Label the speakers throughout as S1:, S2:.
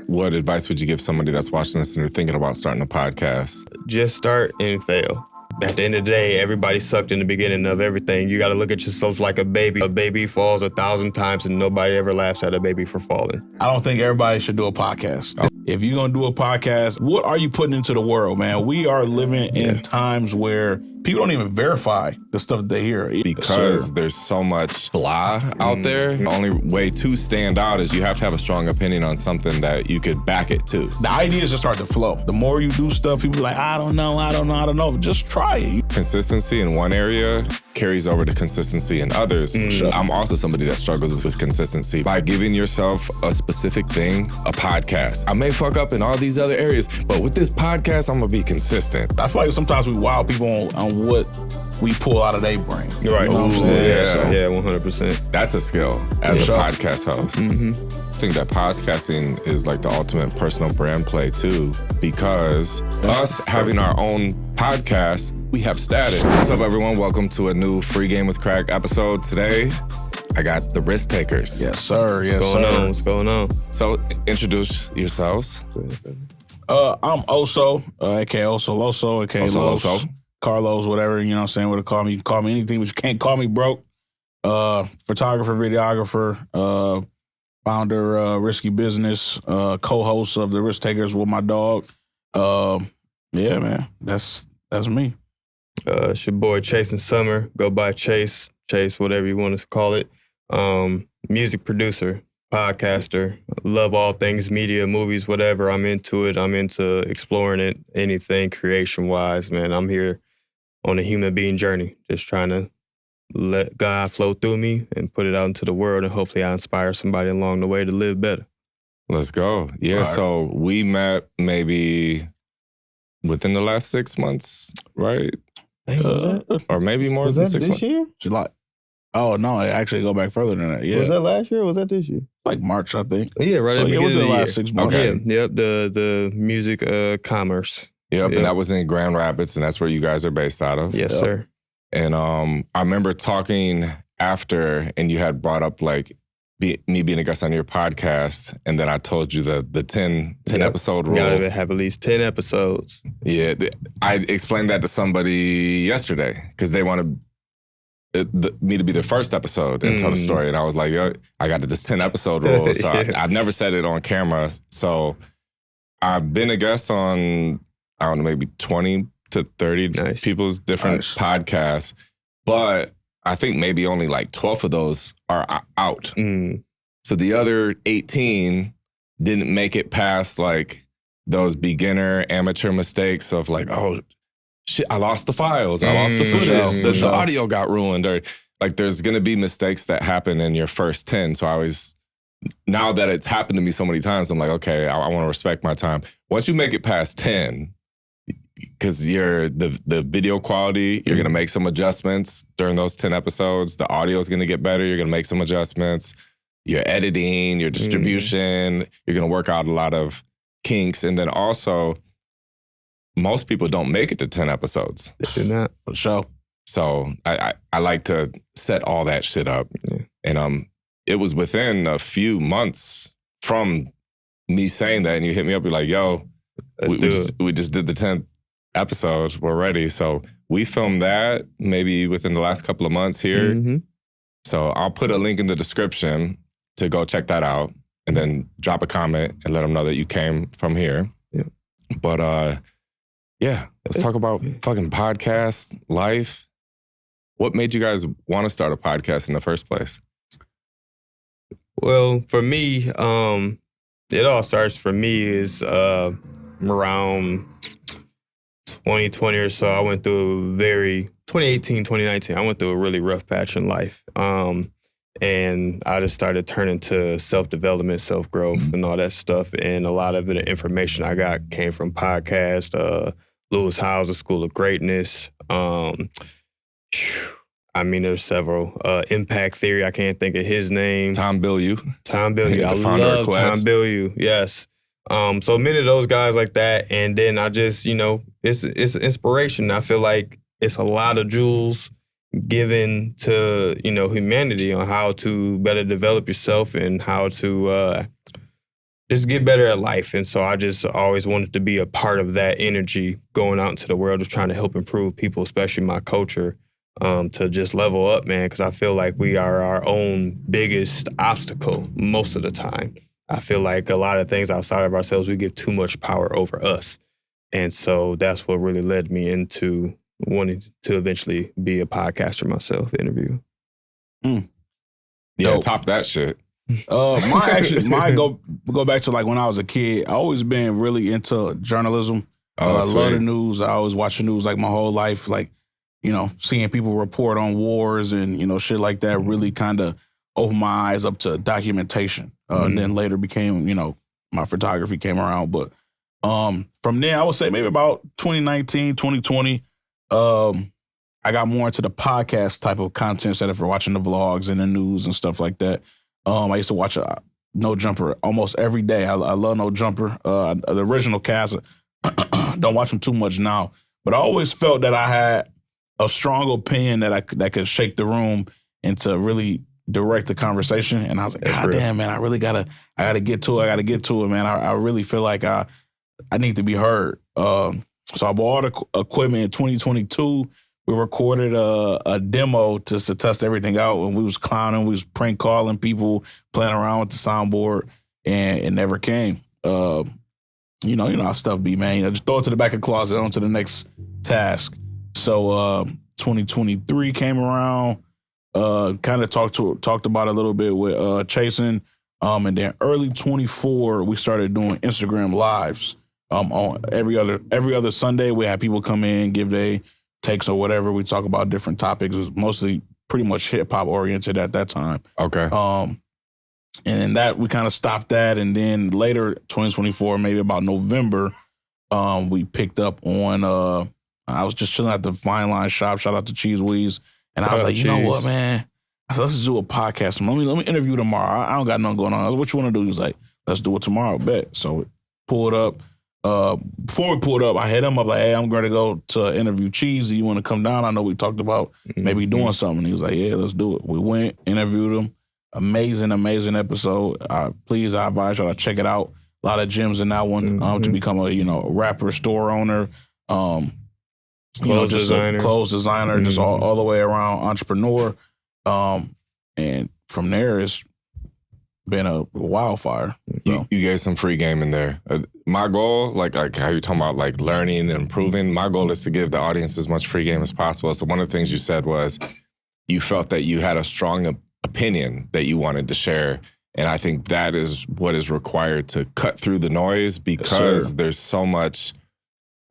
S1: what advice would you give somebody that's watching this and they're thinking about starting a podcast?
S2: Just start and fail. At the end of the day, everybody sucked in the beginning of everything. You got to look at yourself like a baby. A baby falls 1,000 times and nobody ever laughs at a baby for falling.
S3: I don't think everybody should do a podcast. If you're going to do a podcast, what are you putting into the world, man? We are living in times where people don't even verify the stuff that they hear.
S1: Because there's so much blah out there. The only way to stand out is you have to have a strong opinion on something that you could back it to.
S3: The ideas just start to flow. The more you do stuff, people are like, I don't know. Just try it.
S1: Consistency in one area carries over to consistency in others. I'm also somebody that struggles with consistency. By giving yourself a specific thing, a podcast. I may fuck up in all these other areas, but with this podcast, I'm gonna be consistent.
S3: I feel like sometimes we wow people on what we pull out of their brain.
S2: Right.
S3: You know what I'm saying?
S2: Yeah, 100%.
S1: That's a skill as a podcast host. I think that podcasting is like the ultimate personal brand play too, because us having our own podcast, we have status. What's up, everyone? Welcome to a new Free Game with Crack episode. Today, I got the Risktakers.
S3: Yes, sir.
S2: What's going on?
S1: So, introduce yourselves.
S3: I'm Oso, aka Oso Loso, aka
S1: Loso.
S3: Carlos, whatever, you know what I'm saying, what to call me. You can call me anything, but you can't call me broke. Photographer, videographer, founder, Risky Business, co-host of the Risktakers with my dog. Yeah, man, that's me.
S2: It's your boy Chase and Summer. Go by Chase, whatever you want to call it. Music producer, podcaster. Love all things media, movies, whatever. I'm into it. I'm into exploring it, anything creation-wise, man. I'm here on a human being journey, just trying to let God flow through me and put it out into the world, and hopefully I inspire somebody along the way to live better.
S1: Let's go. Yeah, right. So we met maybe within the last 6 months, right? Or maybe more than 6 months.
S2: Year?
S3: July. Oh, no, I actually go back further than that. Yeah.
S2: Was that last year or was that this year?
S3: Like March, I think.
S2: Yeah, right at the beginning of the
S3: last 6 months.
S1: Okay.
S2: Yeah, yep, the music commerce.
S1: Yep, and that was in Grand Rapids, and that's where you guys are based out of.
S2: Yes, sir.
S1: And I remember talking after, and you had brought up like me being a guest on your podcast, and then I told you the 10 episode rule.
S2: Gotta have at least 10 episodes.
S1: Yeah, I explained that to somebody yesterday because they wanted me to be the first episode and tell the story, and I was like, yo, I got this 10 episode rule, so I've never said it on camera. So I've been a guest on, I don't know, maybe 20 to 30 people's different podcasts, but I think maybe only like 12 of those are out. So the other 18 didn't make it past like those beginner amateur mistakes of like, oh shit, I lost the files, I lost the footage, the audio got ruined, or like there's gonna be mistakes that happen in your first 10. So I always, now that it's happened to me so many times, I'm like, okay, I want to respect my time. Once you make it past 10, because the video quality, you're going to make some adjustments during those 10 episodes. The audio is going to get better. You're going to make some adjustments. Your editing, your distribution, you're going to work out a lot of kinks. And then also, most people don't make it to 10 episodes.
S2: They do not.
S3: For sure.
S1: So I like to set all that shit up. And it was within a few months from me saying that, and you hit me up, you're like, yo, we just did the 10th episode, we're ready. So we filmed that maybe within the last couple of months here. So I'll put a link in the description to go check that out, and then drop a comment and let them know that you came from here. But let's talk about fucking podcast life. What made you guys want to start a podcast in the first place?
S2: Well, for me, it all starts for me is around 2020 or so. I went through 2018, 2019, I went through a really rough patch in life. And I just started turning to self-development, self-growth, and all that stuff. And a lot of the information I got came from podcasts, Lewis Howes' School of Greatness. I mean, there's several. Impact Theory, I can't think of his name.
S1: Tom Bilyeu.
S2: I love Tom Bilyeu, yes. So many of those guys like that. And then I just, it's inspiration. I feel like it's a lot of jewels given to, humanity on how to better develop yourself and how to just get better at life. And so I just always wanted to be a part of that energy going out into the world of trying to help improve people, especially my culture, to just level up, man, because I feel like we are our own biggest obstacle most of the time. I feel like a lot of things outside of ourselves, we give too much power over us. And so that's what really led me into wanting to eventually be a podcaster myself, interview.
S1: Yeah,
S3: Dope.
S1: top that shit.
S3: Mine go back to like when I was a kid. I always been really into journalism. I love the news. I always watch the news like my whole life. Like, you know, seeing people report on wars and, you know, shit like that really kind of opened my eyes up to documentation. And then later became, you know, my photography came around. But from there, I would say maybe about 2019, 2020, I got more into the podcast type of content instead of watching the vlogs and the news and stuff like that. I used to watch No Jumper almost every day. I love No Jumper. The original cast, don't watch them too much now. But I always felt that I had a strong opinion that could shake the room and to really direct the conversation. And I was like, God damn, man, I gotta get to it. I gotta get to it, man. I really feel like I need to be heard. So I bought all the equipment in 2022. We recorded a demo to test everything out, and we was clowning, we was prank calling people, playing around with the soundboard, and it never came. You know how stuff be, man. You know, just throw it to the back of the closet, on to the next task. So 2023 came around, kind of talked about it a little bit with Chasing, and then early 24 we started doing Instagram lives. On every other Sunday we had people come in, give their takes or whatever. We talk about different topics. It was mostly pretty much hip hop oriented at that time.
S1: Okay.
S3: And that we kind of stopped that, and then later 2024, maybe about November, we picked up on. I was just chilling at the Fine Line shop. Shout out to Cheese Weeze, and I was like, you know what, man? I said, let's just do a podcast. Let me interview tomorrow. I don't got nothing going on. I was like, what you want to do? He was like, let's do it tomorrow. Bet. So we pulled up. Before we pulled up, I hit him up like, hey, I'm going to go to interview Cheese. You want to come down? I know we talked about maybe doing something. He was like, yeah, let's do it. We went, interviewed him. Amazing episode. Please, I advise y'all to check it out. A lot of gems in that one. To become a rapper, store owner,
S2: clothes designer,
S3: just all the way around entrepreneur. And from there, it's been a wildfire.
S1: You gave some free game in there. My goal, like how you're talking about like learning and improving, my goal is to give the audience as much free game as possible. So one of the things you said was you felt that you had a strong opinion that you wanted to share. And I think that is what is required to cut through the noise, because there's so much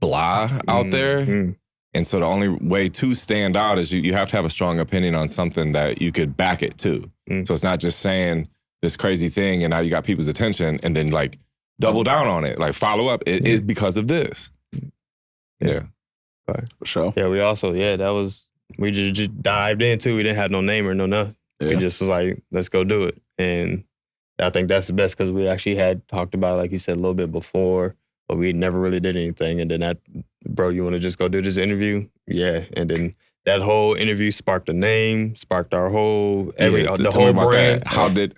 S1: blah out there. And so the only way to stand out is you have to have a strong opinion on something that you could back it to. So it's not just saying this crazy thing and now you got people's attention and then like double down on it, like follow up. It is because of this. Yeah.
S3: For sure.
S2: Yeah, we also, that was, we just dived into. We didn't have no name or no nothing. We just was like, let's go do it. And I think that's the best, because we actually had talked about it, like you said, a little bit before, but we never really did anything. And then bro, you want to just go do this interview? Yeah. And then that whole interview sparked a name, sparked our whole, the whole brand.
S1: How did...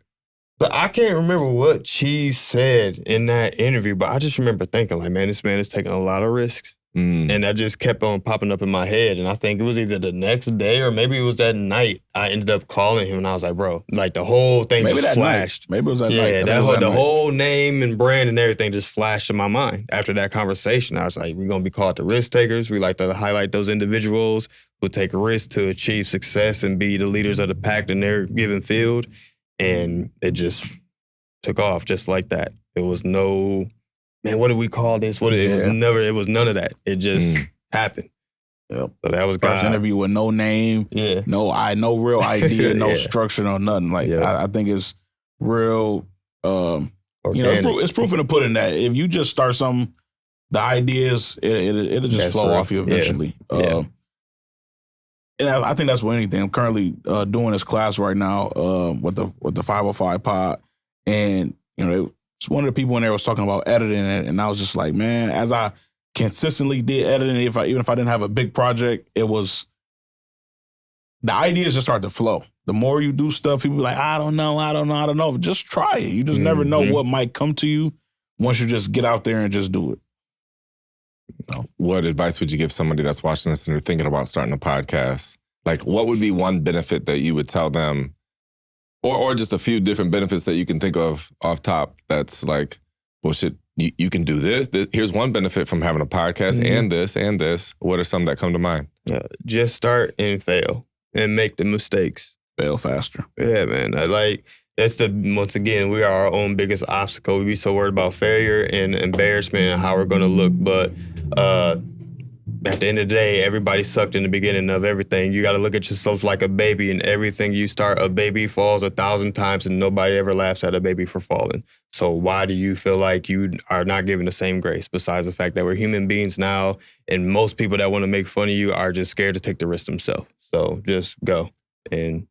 S2: But I can't remember what Cheese said in that interview, but I just remember thinking like, man, this man is taking a lot of risks. And that just kept on popping up in my head. And I think it was either the next day or maybe it was that night. I ended up calling him and I was like, bro, like the whole thing maybe just flashed.
S3: Night. Maybe it was that night.
S2: Yeah, the whole name and brand and everything just flashed in my mind. After that conversation, I was like, we're going to be called the Risktakers. We like to highlight those individuals who take risks to achieve success and be the leaders of the pack in their given field. And it just took off just like that. It was no... Man, what did we call this? It was none of that. It just happened.
S3: Yep.
S2: So that was
S3: first interview with no name, no real idea, no structure, no nothing. Like I think it's real. It's proof in the pudding that if you just start something, the ideas it'll just flow off you eventually. And I think that's what anything. I'm currently doing this class right now with the 505 pod, and one of the people in there was talking about editing it, and I was just like, man, as I consistently did editing, even if I didn't have a big project, it was the ideas just started to flow. The more you do stuff, people be like, I don't know. Just try it. You just never know what might come to you once you just get out there and just do it.
S1: What advice would you give somebody that's watching this and they're thinking about starting a podcast? Like, what would be one benefit that you would tell them, or just a few different benefits that you can think of off top that's like, well, shit, you can do this. Here's one benefit from having a podcast and this. What are some that come to mind?
S2: Just start and fail and make the mistakes.
S3: Fail faster.
S2: Yeah, man. Once again, we are our own biggest obstacle. We be so worried about failure and embarrassment and how we're going to look. But at the end of the day, everybody sucked in the beginning of everything. You got to look at yourself like a baby, and everything you start, a baby falls 1,000 times, and nobody ever laughs at a baby for falling. So why do you feel like you are not given the same grace, besides the fact that we're human beings now, and most people that want to make fun of you are just scared to take the risk themselves. So just go and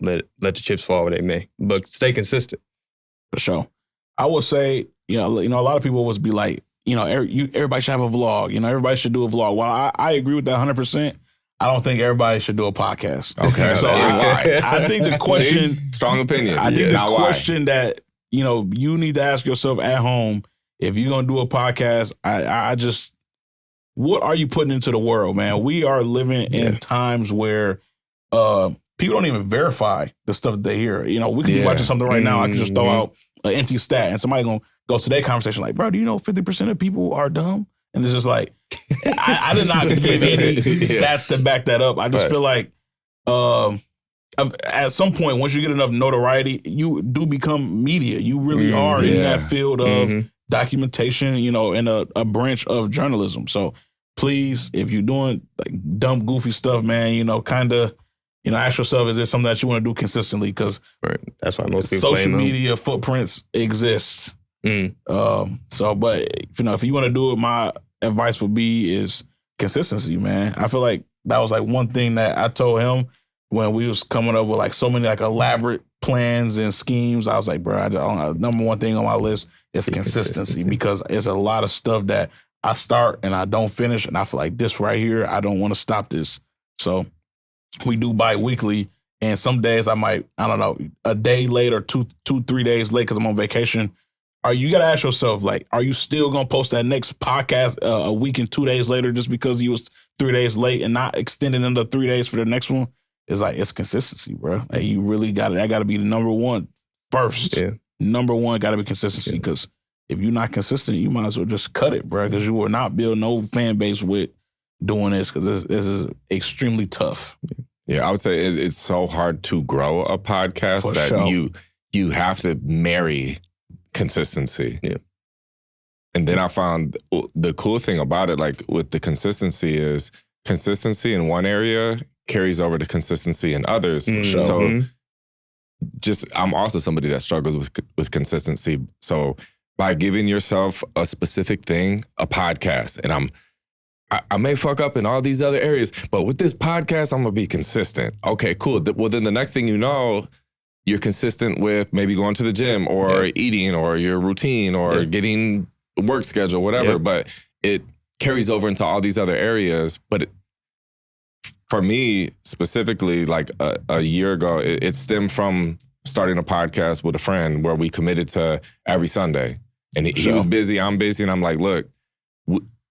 S2: let the chips fall where they may, but stay consistent.
S3: For sure. I would say, a lot of people would be like, everybody should have a vlog. Everybody should do a vlog. Well, I agree with that 100%. I don't think everybody should do a podcast.
S1: Okay.
S3: So I think the question,
S1: strong opinion.
S3: I think the question that, you need to ask yourself at home, if you're going to do a podcast, I just, what are you putting into the world, man? We are living in times where, people don't even verify the stuff that they hear. We could be watching something right now. I can just throw out an empty stat, and somebody gonna go to their conversation like, bro, do you know 50% of people are dumb? And it's just like, I did not give any stats to back that up. I just feel like at some point, once you get enough notoriety, you do become media. You really are in that field of documentation, and a branch of journalism. So please, if you're doing like dumb, goofy stuff, man, kind of, ask yourself, is this something that you want to do consistently? Because
S2: that's why most people
S3: social media footprints exist. But if you want to do it, my advice would be is consistency, man. I feel like that was like one thing that I told him when we was coming up with like so many like elaborate plans and schemes. I was like, bro, number one thing on my list is consistency, because it's a lot of stuff that I start and I don't finish, and I feel like this right here, I don't want to stop this. So we do bi-weekly, and some days I might, I don't know, a day late or 3 days late because I'm on vacation. You got to ask yourself, like, are you still going to post that next podcast a week and 2 days later just because you was 3 days late and not extending another 3 days for the next one? It's like, it's consistency, bro. Like, you really got it. That got to be the number one first. Yeah. Number one got to be consistency, because if you're not consistent, you might as well just cut it, bro, because you will not build no fan base with doing this, because this is extremely tough.
S1: Yeah, I would say it's so hard to grow a podcast
S3: For
S1: that
S3: sure.
S1: you have to marry consistency.
S2: Yeah.
S1: And then I found the cool thing about it, like with the consistency, is consistency in one area carries over to consistency in others.
S3: Sure.
S1: So I'm also somebody that struggles with consistency. So by giving yourself a specific thing, a podcast, and I may fuck up in all these other areas, but with this podcast, I'm going to be consistent. Okay, cool. Well, then the next thing you know, you're consistent with maybe going to the gym or eating or your routine or getting work schedule, whatever. But it carries over into all these other areas. But for me specifically, like a year ago, it stemmed from starting a podcast with a friend where we committed to every Sunday. And he was busy, I'm busy. And I'm like, look,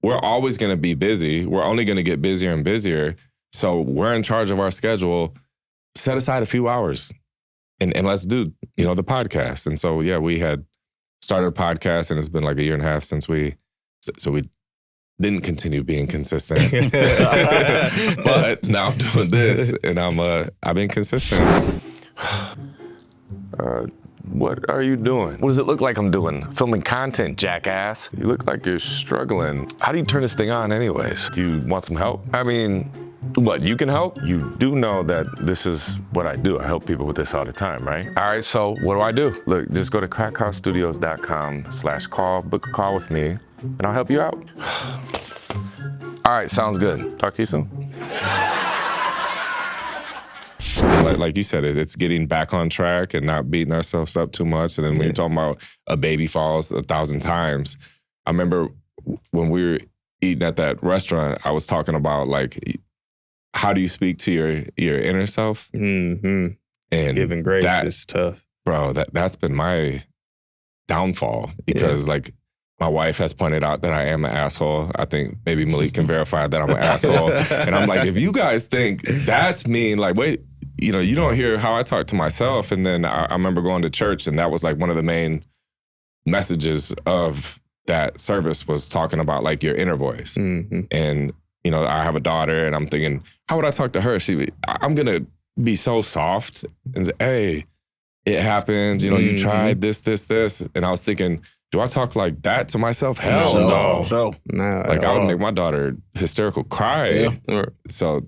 S1: we're always going to be busy. We're only going to get busier and busier. So we're in charge of our schedule. Set aside a few hours and let's do, the podcast. And so, we had started a podcast, and it's been like a year and a half since we didn't continue being consistent. But now I'm doing this, and I've been consistent. What are you doing? What does it look like I'm doing? Filming content, jackass. You look like you're struggling. How do you turn this thing on anyways? Do you want some help? I mean, what, you can help? You do know that this is what I do. I help people with this all the time, right? All right, so what do I do? Look, just go to crackhousestudios.com/call, book a call with me, and I'll help you out. All right, sounds good. Talk to you soon. Like you said, it's getting back on track and not beating ourselves up too much. And then when you're talking about a baby falls 1,000 times, I remember when we were eating at that restaurant, I was talking about, like, how do you speak to your inner self?
S2: Mm-hmm.
S1: And
S2: giving grace is tough.
S1: Bro, that's been my downfall because like my wife has pointed out that I am an asshole. I think maybe Malik can verify that I'm an asshole. And I'm like, if you guys think that's mean, like, wait, you know, you don't hear how I talk to myself. And then I remember going to church, and that was like one of the main messages of that service was talking about like your inner voice.
S2: Mm-hmm.
S1: And, you know, I have a daughter, and I'm thinking, how would I talk to her? I'm going to be so soft and say, hey, it happens. You know, you tried this. And I was thinking, do I talk like that to myself? Hell no. Like I would make my daughter hysterical cry.
S2: Yeah.
S1: So,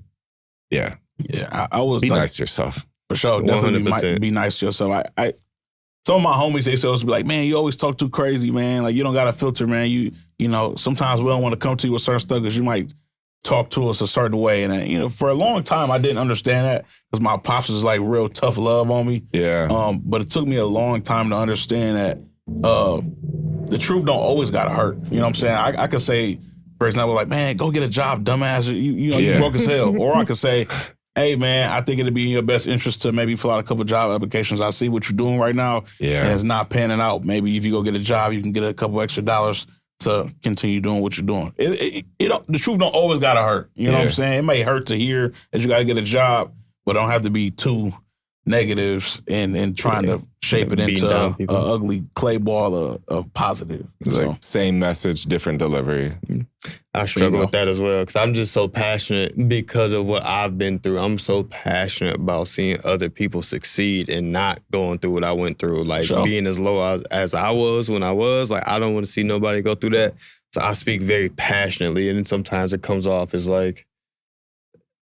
S1: yeah.
S3: Yeah, I was
S1: be
S3: like,
S1: nice to yourself.
S3: For sure.
S2: 100%.
S3: Definitely be nice to yourself. I some of my homies, they supposed to be like, man, you always talk too crazy, man. Like, you don't got a filter, man. You know, sometimes we don't want to come to you with certain stuff because you might talk to us a certain way. And, you know, for a long time, I didn't understand that because my pops was like real tough love on me.
S1: Yeah.
S3: But it took me a long time to understand that the truth don't always got to hurt. You know what I'm saying? I could say, for example, like, man, go get a job, dumbass. You know, you broke as hell. Or I could say, hey, man, I think it'd be in your best interest to maybe fill out a couple of job applications. I see what you're doing right now, and it's not panning out. Maybe if you go get a job, you can get a couple extra dollars to continue doing what you're doing. The truth don't always got to hurt. You know what I'm saying? It may hurt to hear that you got to get a job, but don't have to be too negatives and trying to shape it into an ugly clay ball of positive.
S1: So. Like same message, different delivery.
S2: I struggle with that as well because I'm just so passionate because of what I've been through. I'm so passionate about seeing other people succeed and not going through what I went through. Like being as low as I was when I was, like I don't want to see nobody go through that. So I speak very passionately, and then sometimes it comes off as like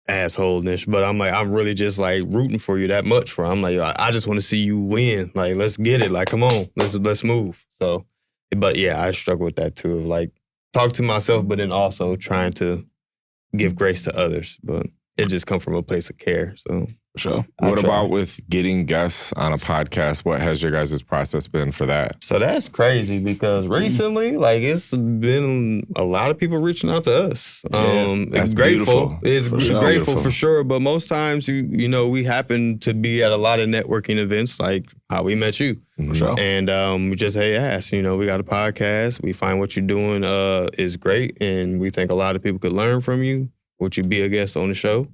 S2: asshole-ish, but I'm like, I'm really just like rooting for you that much. I'm like, I just want to see you win. Like, let's get it. Like, come on, let's move. So, but yeah, I struggle with that too. Of like, talk to myself, but then also trying to give grace to others. But it just come from a place of care. So,
S3: sure.
S1: What about with getting guests on a podcast? What has your guys' process been for that?
S2: So that's crazy because recently, like, it's been a lot of people reaching out to us. It's grateful. It's grateful for sure. But most times, you know, we happen to be at a lot of networking events, like how we met you.
S3: For sure.
S2: And we just, hey, ask, you know, we got a podcast. We find what you're doing is great. And we think a lot of people could learn from you. Would you be a guest on the show?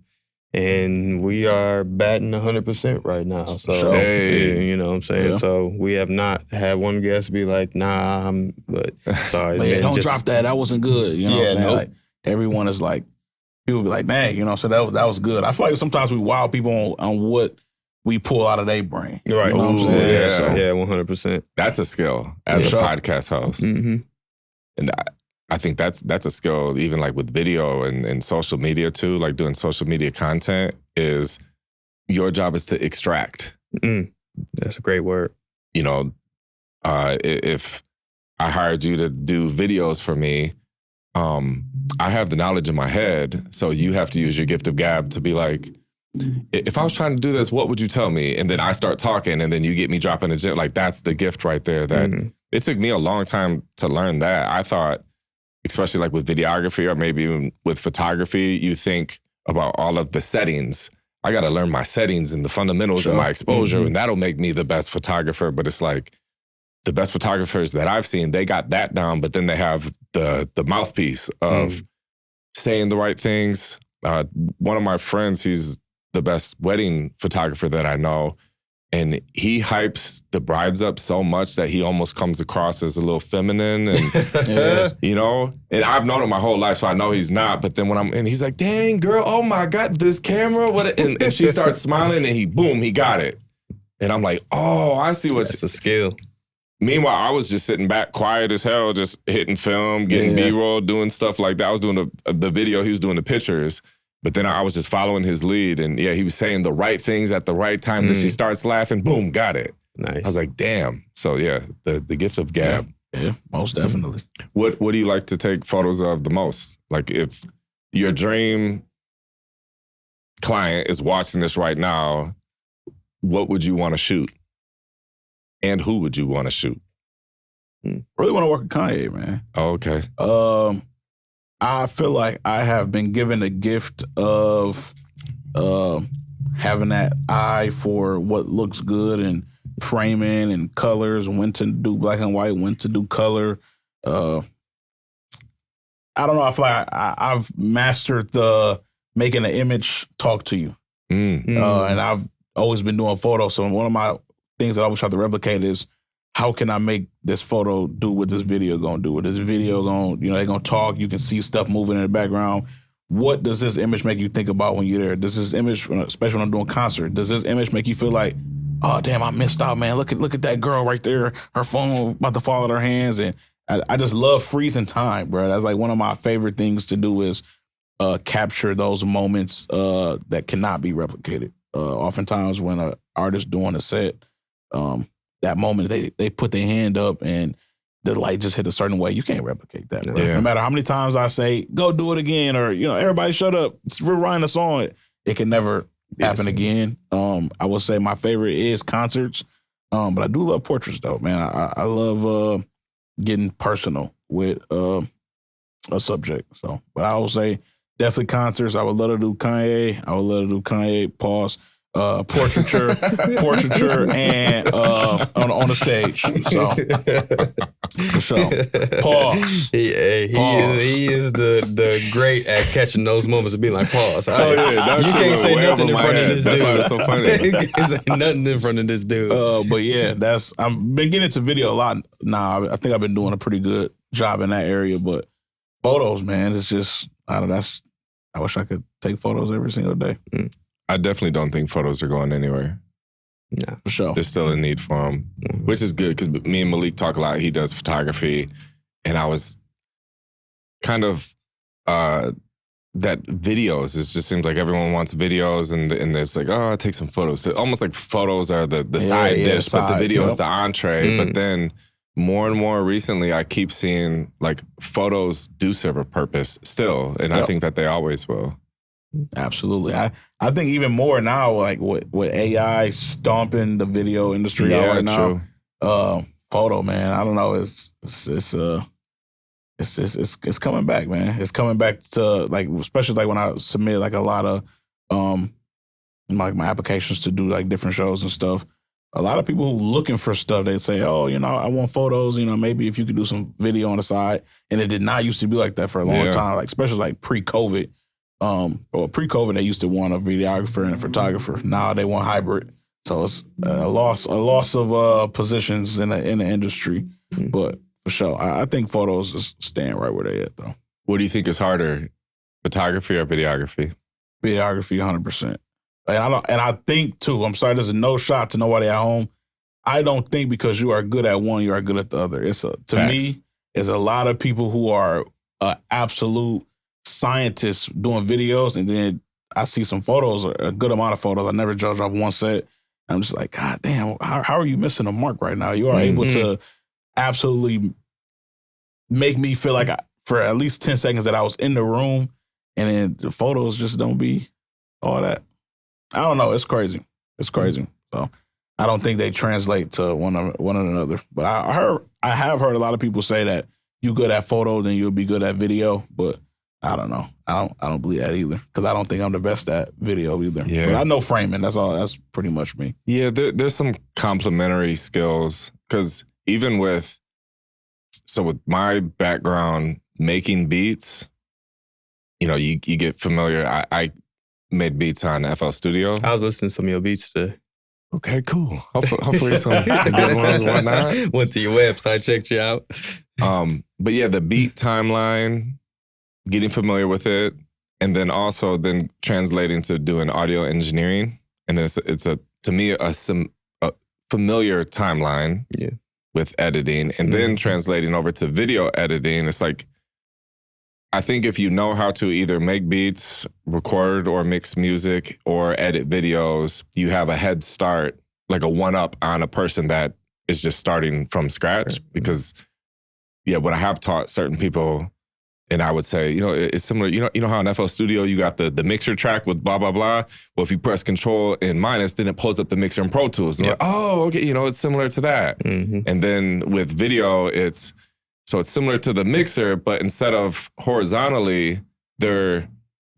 S2: And we are batting 100% right now. So, you know what I'm saying? Yeah. So we have not had one guest be like, nah, but sorry.
S3: Man, don't drop that. That wasn't good. You know what I'm saying? Like, everyone is like, people be like, man, you know, so that was good. I feel like sometimes we wow people on what we pull out of their brain.
S2: Right.
S3: You know what I'm saying?
S2: Yeah, 100%.
S1: That's a skill as a podcast host.
S2: Mm-hmm.
S1: And I think that's a skill, even like with video and social media too, like doing social media content is your job is to extract.
S2: That's a great word.
S1: You know, if I hired you to do videos for me, I have the knowledge in my head. So you have to use your gift of gab to be like, if I was trying to do this, what would you tell me? And then I start talking and then you get me dropping a gem. Like that's the gift right there that it took me a long time to learn that. I thought, especially like with videography or maybe even with photography, you think about all of the settings. I got to learn my settings and the fundamentals of my exposure, and that'll make me the best photographer. But it's like the best photographers that I've seen, they got that down, but then they have the mouthpiece of saying the right things. One of my friends, he's the best wedding photographer that I know. And he hypes the brides up so much that he almost comes across as a little feminine and, you know, and I've known him my whole life, so I know he's not. But then and he's like, dang, girl, oh my God, this camera, what? And she starts smiling and he got it. And I'm like, oh, I see what.
S2: It's a skill.
S1: Meanwhile, I was just sitting back quiet as hell, just hitting film, getting B-roll, doing stuff like that. I was doing the video, he was doing the pictures. But then I was just following his lead, and he was saying the right things at the right time. Then she starts laughing, boom, got it.
S2: Nice.
S1: I was like, damn. So the gift of gab.
S3: Yeah, most definitely.
S1: What do you like to take photos of the most? Like if your dream client is watching this right now, what would you want to shoot? And who would you want to shoot?
S3: Really want to work with Kanye, man.
S1: Oh, okay.
S3: I feel like I have been given a gift of having that eye for what looks good and framing and colors, when to do black and white, when to do color. I don't know. I feel like I've mastered the making an image talk to you. And I've always been doing photos. So one of my things that I always try to replicate is, how can I make this photo do what this video gonna do? What this video gonna, they're gonna talk. You can see stuff moving in the background. What does this image make you think about when you're there? Does this image, especially when I'm doing concert, does this image make you feel like, oh damn, I missed out, man. Look at that girl right there. Her phone about to fall out of her hands. And I just love freezing time, bro. That's like one of my favorite things to do is capture those moments that cannot be replicated. Oftentimes when an artist doing a set, that moment they put their hand up and the light just hit a certain way. You can't replicate that. Right? No matter how many times I say, go do it again, or, everybody shut up, rewind the song. It can never happen again. I would say my favorite is concerts, but I do love portraits though, man. I love getting personal with a subject. So, but I would say definitely concerts. I would love to do Kanye. Pause. Portraiture, and on the stage. So, for sure. Pause.
S2: He is the great at catching those moments of being like, pause. You can't say nothing in front of this dude.
S1: That's why it's so funny.
S2: You can't say nothing in front of this dude.
S3: But yeah, I've been getting into video a lot now. I think I've been doing a pretty good job in that area. But photos, man, it's just, I wish I could take photos every single day.
S1: I definitely don't think photos are going anywhere.
S3: Yeah, for sure.
S1: There's still a need for them, which is good because me and Malik talk a lot. He does photography, and I was kind of that videos. It just seems like everyone wants videos, and it's like, oh, take some photos. So almost like photos are the side dish, but the video is the entree. But then more and more recently, I keep seeing like photos do serve a purpose still, and I think that they always will.
S3: Absolutely. I think even more now, like with AI stomping the video industry out right now. Photo, man. I don't know. It's coming back, man. It's coming back to like, especially like when I submit like a lot of like my applications to do like different shows and stuff. A lot of people who looking for stuff, they say, oh, I want photos, maybe if you could do some video on the side. And it did not used to be like that for a long time, like especially like pre-COVID. Or pre-COVID, they used to want a videographer and a photographer. Now they want hybrid. So it's a loss of positions in the industry. But for sure, I think photos is staying right where they at though.
S1: What do you think is harder, photography or videography?
S3: Videography, 100%. And I think too. I'm sorry, there's no shot to nobody at home. I don't think because you are good at one, you are good at the other. Me, it's a lot of people who are absolute scientists doing videos, and then I see some photos, a good amount of photos. I never judge off one set. I'm just like, God damn, how are you missing a mark right now? You are able to absolutely make me feel like for at least 10 seconds that I was in the room, and then the photos just don't be all that. I don't know. It's crazy. So I don't think they translate to one another. But I have heard a lot of people say that you good at photo, then you'll be good at video, but I don't know. I don't believe that either because I don't think I'm the best at video either. Yeah. But I know framing. That's all. That's pretty much me.
S1: Yeah, there's some complementary skills because even with my background making beats, you get familiar. I made beats on FL Studio.
S2: I was listening to some of your beats today.
S1: Okay, cool. Hopefully some good ones and whatnot.
S2: Went to your website, checked you out.
S1: But yeah, the beat timeline, getting familiar with it, and then also translating to doing audio engineering, and then it's to me a familiar timeline with editing, and then translating over to video editing. It's like I think if you know how to either make beats, record or mix music, or edit videos, you have a head start, like a one-up on a person that is just starting from scratch. Because when I have taught certain people. And I would say, it's similar. You know how in FL Studio you got the mixer track with blah blah blah. Well, if you press Control and minus, then it pulls up the mixer in Pro Tools. And like, oh, okay, it's similar to that. And then with video, it's similar to the mixer, but instead of horizontally, they're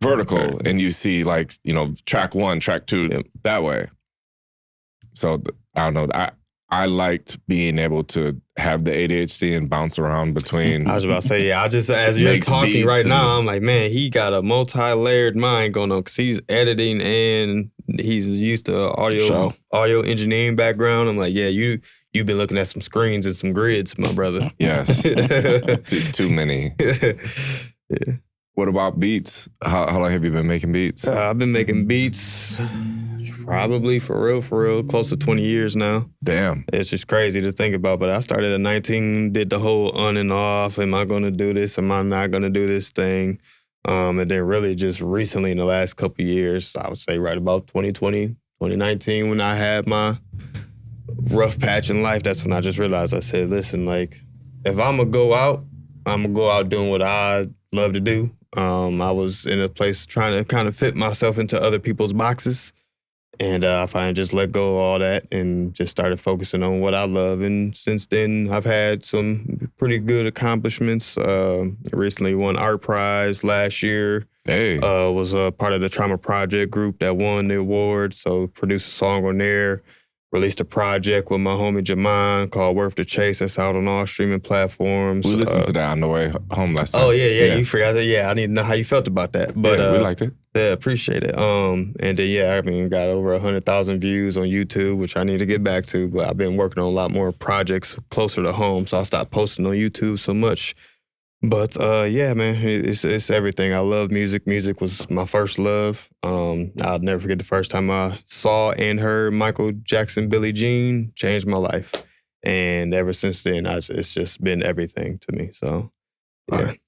S1: vertical, and you see like, you know, track 1, track 2 that way. So I don't know. I liked being able to have the ADHD and bounce around between.
S2: I was about to say, yeah. I just, as you're talking right now, I'm like, man, he got a multi-layered mind going on because he's editing and he's used to audio engineering background. I'm like, yeah, you've been looking at some screens and some grids, my brother.
S1: Yes, too many.
S2: Yeah.
S1: What about beats? How long have you been making beats?
S2: I've been making beats probably for real, close to 20 years now.
S1: Damn.
S2: It's just crazy to think about, but I started at 19, did the whole on and off, am I going to do this, am I not going to do this thing? And then really just recently in the last couple of years, I would say right about 2020, 2019, when I had my rough patch in life, that's when I just realized, I said, listen, like, if I'm going to go out, I'm going to go out doing what I love to do. I was in a place trying to kind of fit myself into other people's boxes. And I finally just let go of all that and just started focusing on what I love. And since then, I've had some pretty good accomplishments. Recently won Art Prize last year.
S1: Hey.
S2: Was a part of the Trauma Project group that won the award. So produced a song on there. Released a project with my homie Jaman called Worth the Chase. That's out on all streaming platforms.
S1: We listened to that on the way home last time.
S2: Oh, yeah. You forgot that. Yeah, I need to know how you felt about that. But
S1: we liked it.
S2: Yeah, appreciate it. And then, got over 100,000 views on YouTube, which I need to get back to. But I've been working on a lot more projects closer to home, so I stopped posting on YouTube so much. But man, it's everything. I love music. Music was my first love. I'll never forget the first time I saw and heard Michael Jackson, Billie Jean, changed my life. And ever since then, it's just been everything to me. So, yeah.
S1: Right.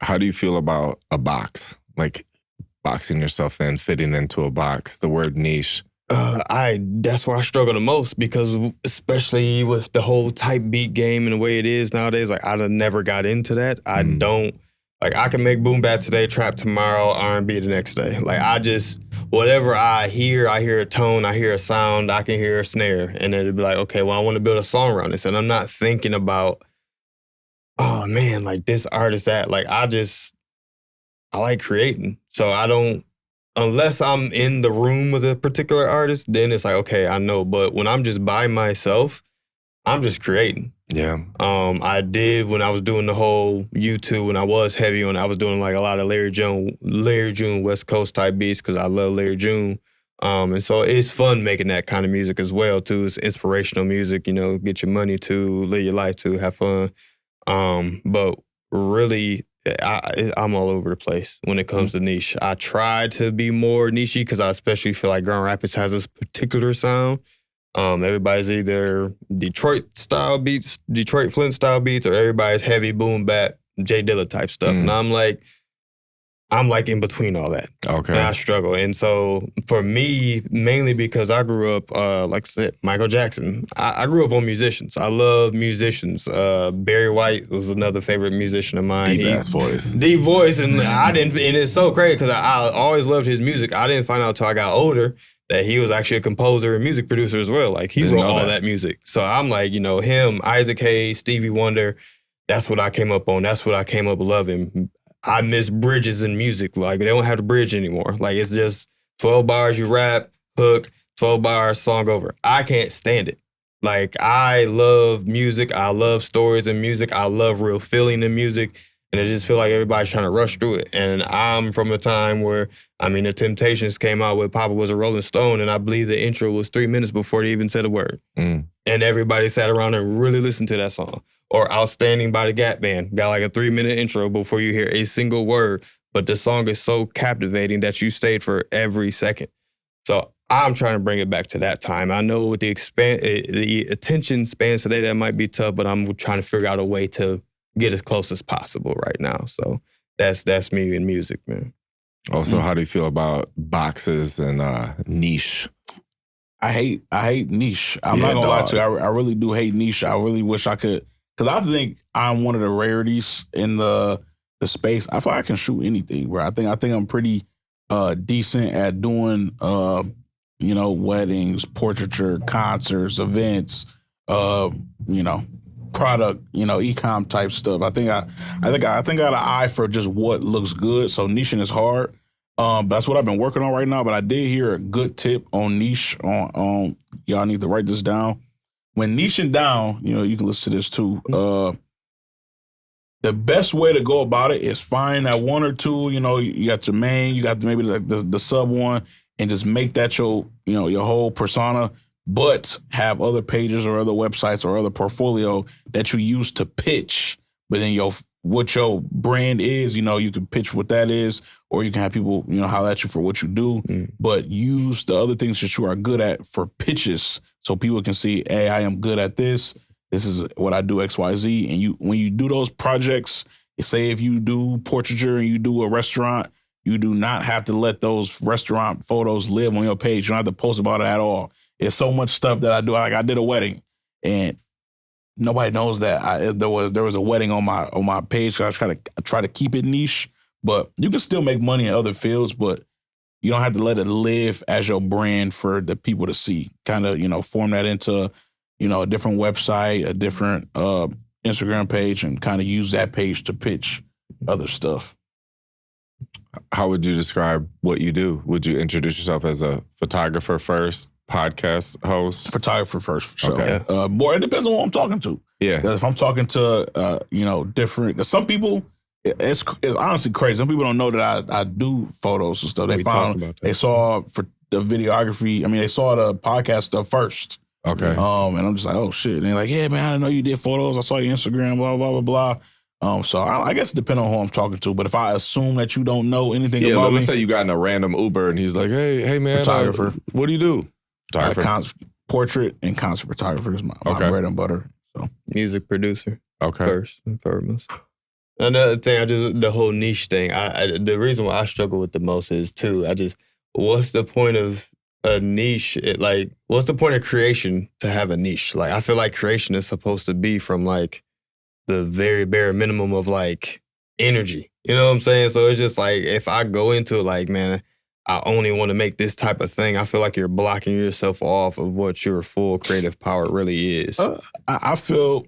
S1: How do you feel about a box? Like boxing yourself in, fitting into a box, the word niche?
S2: That's where I struggle the most because especially with the whole type beat game and the way it is nowadays, like I never got into that. I don't, like I can make boom bap today, trap tomorrow, R&B the next day. Like whatever I hear a tone, I hear a sound, I can hear a snare. And then it'd be like, okay, well, I want to build a song around this. And I'm not thinking about, oh man, like this artist that, like I like creating. So I don't, unless I'm in the room with a particular artist, then it's like, okay, I know. But when I'm just by myself, I'm just creating.
S1: Yeah.
S2: I did when I was doing the whole YouTube, when I was heavy on, I was doing like a lot of Larry June West Coast type beats because I love Larry June. And so it's fun making that kind of music as well too. It's inspirational music, get your money to, live your life to, have fun. But really, I'm all over the place when it comes to niche. I try to be more niche-y because I especially feel like Grand Rapids has this particular sound. Everybody's either Detroit Flint style beats, or everybody's heavy boom bap, J Dilla type stuff. And I'm like in between all that.
S1: Okay.
S2: And I struggle. And so for me, mainly because I grew up, like I said, Michael Jackson. I grew up on musicians. I love musicians. Barry White was another favorite musician of mine.
S1: Deep-ass voice.
S2: Deep voice. And and it's so crazy because I always loved his music. I didn't find out until I got older that he was actually a composer and music producer as well. Like he wrote all that music. So I'm like, him, Isaac Hayes, Stevie Wonder, that's what I came up on. That's what I came up loving. I miss bridges in music. Like, they don't have the bridge anymore. Like, it's just 12 bars, you rap, hook, 12 bars, song over. I can't stand it. Like, I love music. I love stories in music. I love real feeling in music. And I just feel like everybody's trying to rush through it. And I'm from a time where, the Temptations came out with Papa Was a Rolling Stone, and I believe the intro was 3 minutes before they even said a word. And everybody sat around and really listened to that song. Or Outstanding by the Gap Band. Got like a 3-minute intro before you hear a single word. But the song is so captivating that you stayed for every second. So I'm trying to bring it back to that time. I know with the attention spans today, that might be tough, but I'm trying to figure out a way to get as close as possible right now. So that's me in music, man.
S3: Also,
S1: how do you feel about boxes and niche?
S3: I hate niche. I'm not gonna lie to you. I really do hate niche. I really wish I could, because I think I'm one of the rarities in the space. I feel like I can shoot anything, bro. I think I'm pretty decent at doing weddings, portraiture, concerts, events, product, e-com type stuff. I think I got an eye for just what looks good. So niching is hard. That's what I've been working on right now. But I did hear a good tip on niche. On y'all need to write this down. When niching down, you can listen to this too. The best way to go about it is find that one or two. You got your main, you got maybe the sub one, and just make that your whole persona. But have other pages or other websites or other portfolio that you use to pitch. But then what your brand is, you can pitch what that is, or you can have people, holler at you for what you do, but use the other things that you are good at for pitches so people can see, hey, I am good at this. This is what I do, X, Y, Z. And when you do those projects, say if you do portraiture and you do a restaurant, you do not have to let those restaurant photos live on your page. You don't have to post about it at all. It's so much stuff that I do. Like I did a wedding and nobody knows that there was a wedding on my page. So I try to keep it niche, but you can still make money in other fields, but you don't have to let it live as your brand for the people to see. Kind of, form that into, a different website, a different Instagram page, and kind of use that page to pitch other stuff.
S1: How would you describe what you do? Would you introduce yourself as a photographer first? Podcast host?
S3: Photographer first, for sure.
S1: Okay.
S3: Boy, it depends on who I'm talking to.
S1: Yeah.
S3: If I'm talking to, different, some people, it's honestly crazy. Some people don't know that I do photos and stuff. They saw for the videography, they saw the podcast stuff first.
S1: Okay.
S3: And I'm just like, oh shit. And they're like, yeah, man, I didn't know you did photos. I saw your Instagram, blah, blah, blah, blah. So I guess it depends on who I'm talking to. But if I assume that you don't know anything about me.
S1: Let's say you got in a random Uber and he's like, hey man.
S3: Photographer.
S1: What do you do?
S3: Portrait and concert photographer is my bread and butter. So
S2: music producer.
S1: Okay.
S2: First and foremost. Another thing, the whole niche thing. The reason why I struggle with the most is too. What's the point of a niche? What's the point of creation to have a niche? Like, I feel like creation is supposed to be from like the very bare minimum of like energy. You know what I'm saying? So it's just like if I go into it, like, man, I only want to make this type of thing, I feel like you're blocking yourself off of what your full creative power really is.
S3: I feel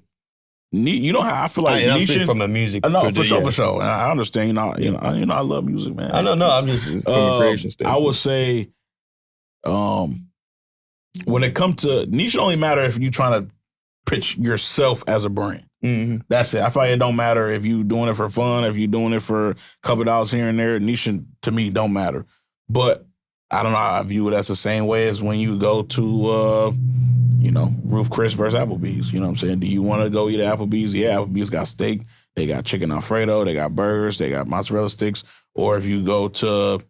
S3: I feel like niche
S2: from a music.
S3: No, for sure. And I understand. I love music, man.
S2: I don't know. I'm just from a creation standpoint.
S3: I would say, when it comes to niche, it only matter if you're trying to pitch yourself as a brand.
S2: Mm-hmm.
S3: That's it. I feel like it don't matter if you doing it for fun, if you're doing it for a couple dollars here and there. Niche to me don't matter. But I don't know. I view it as the same way as when you go to, Ruth Chris versus Applebee's. You know what I'm saying? Do you want to go eat at Applebee's? Yeah, Applebee's got steak. They got chicken Alfredo. They got burgers. They got mozzarella sticks. Or if you go to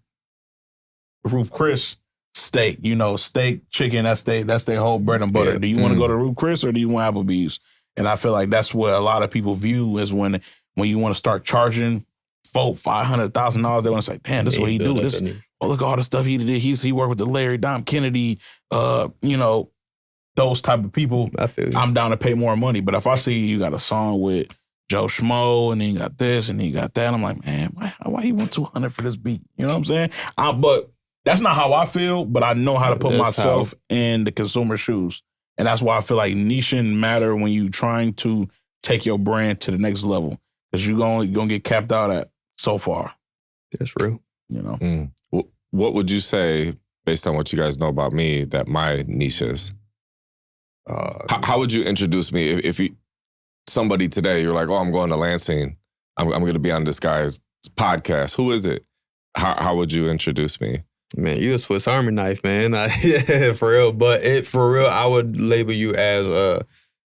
S3: Ruth Chris, steak. Steak, chicken. That's their whole bread and butter. Yeah. Do you want to go to Ruth Chris or do you want Applebee's? And I feel like that's what a lot of people view is when you want to start charging $500,000. They want to say, damn, this is what he do. This. Oh, look at all the stuff he did. He worked with the Larry Dom Kennedy, those type of people.
S2: I feel you.
S3: I'm down to pay more money. But if I see you got a song with Joe Schmo and then you got this and then you got that, I'm like, man, why he want $200 for this beat? You know what I'm saying? But that's not how I feel, but I know how to put myself in the consumer's shoes. And that's why I feel like niching matter when you trying to take your brand to the next level. Because you're going to get capped out at so far.
S2: That's real.
S1: What would you say, based on what you guys know about me, that my niche is? How would you introduce me if somebody today, you're like, oh, I'm going to Lansing. I'm going to be on this guy's podcast. Who is it? How would you introduce me?
S2: Man, you a Swiss Army knife, man. For real. But for real, I would label you as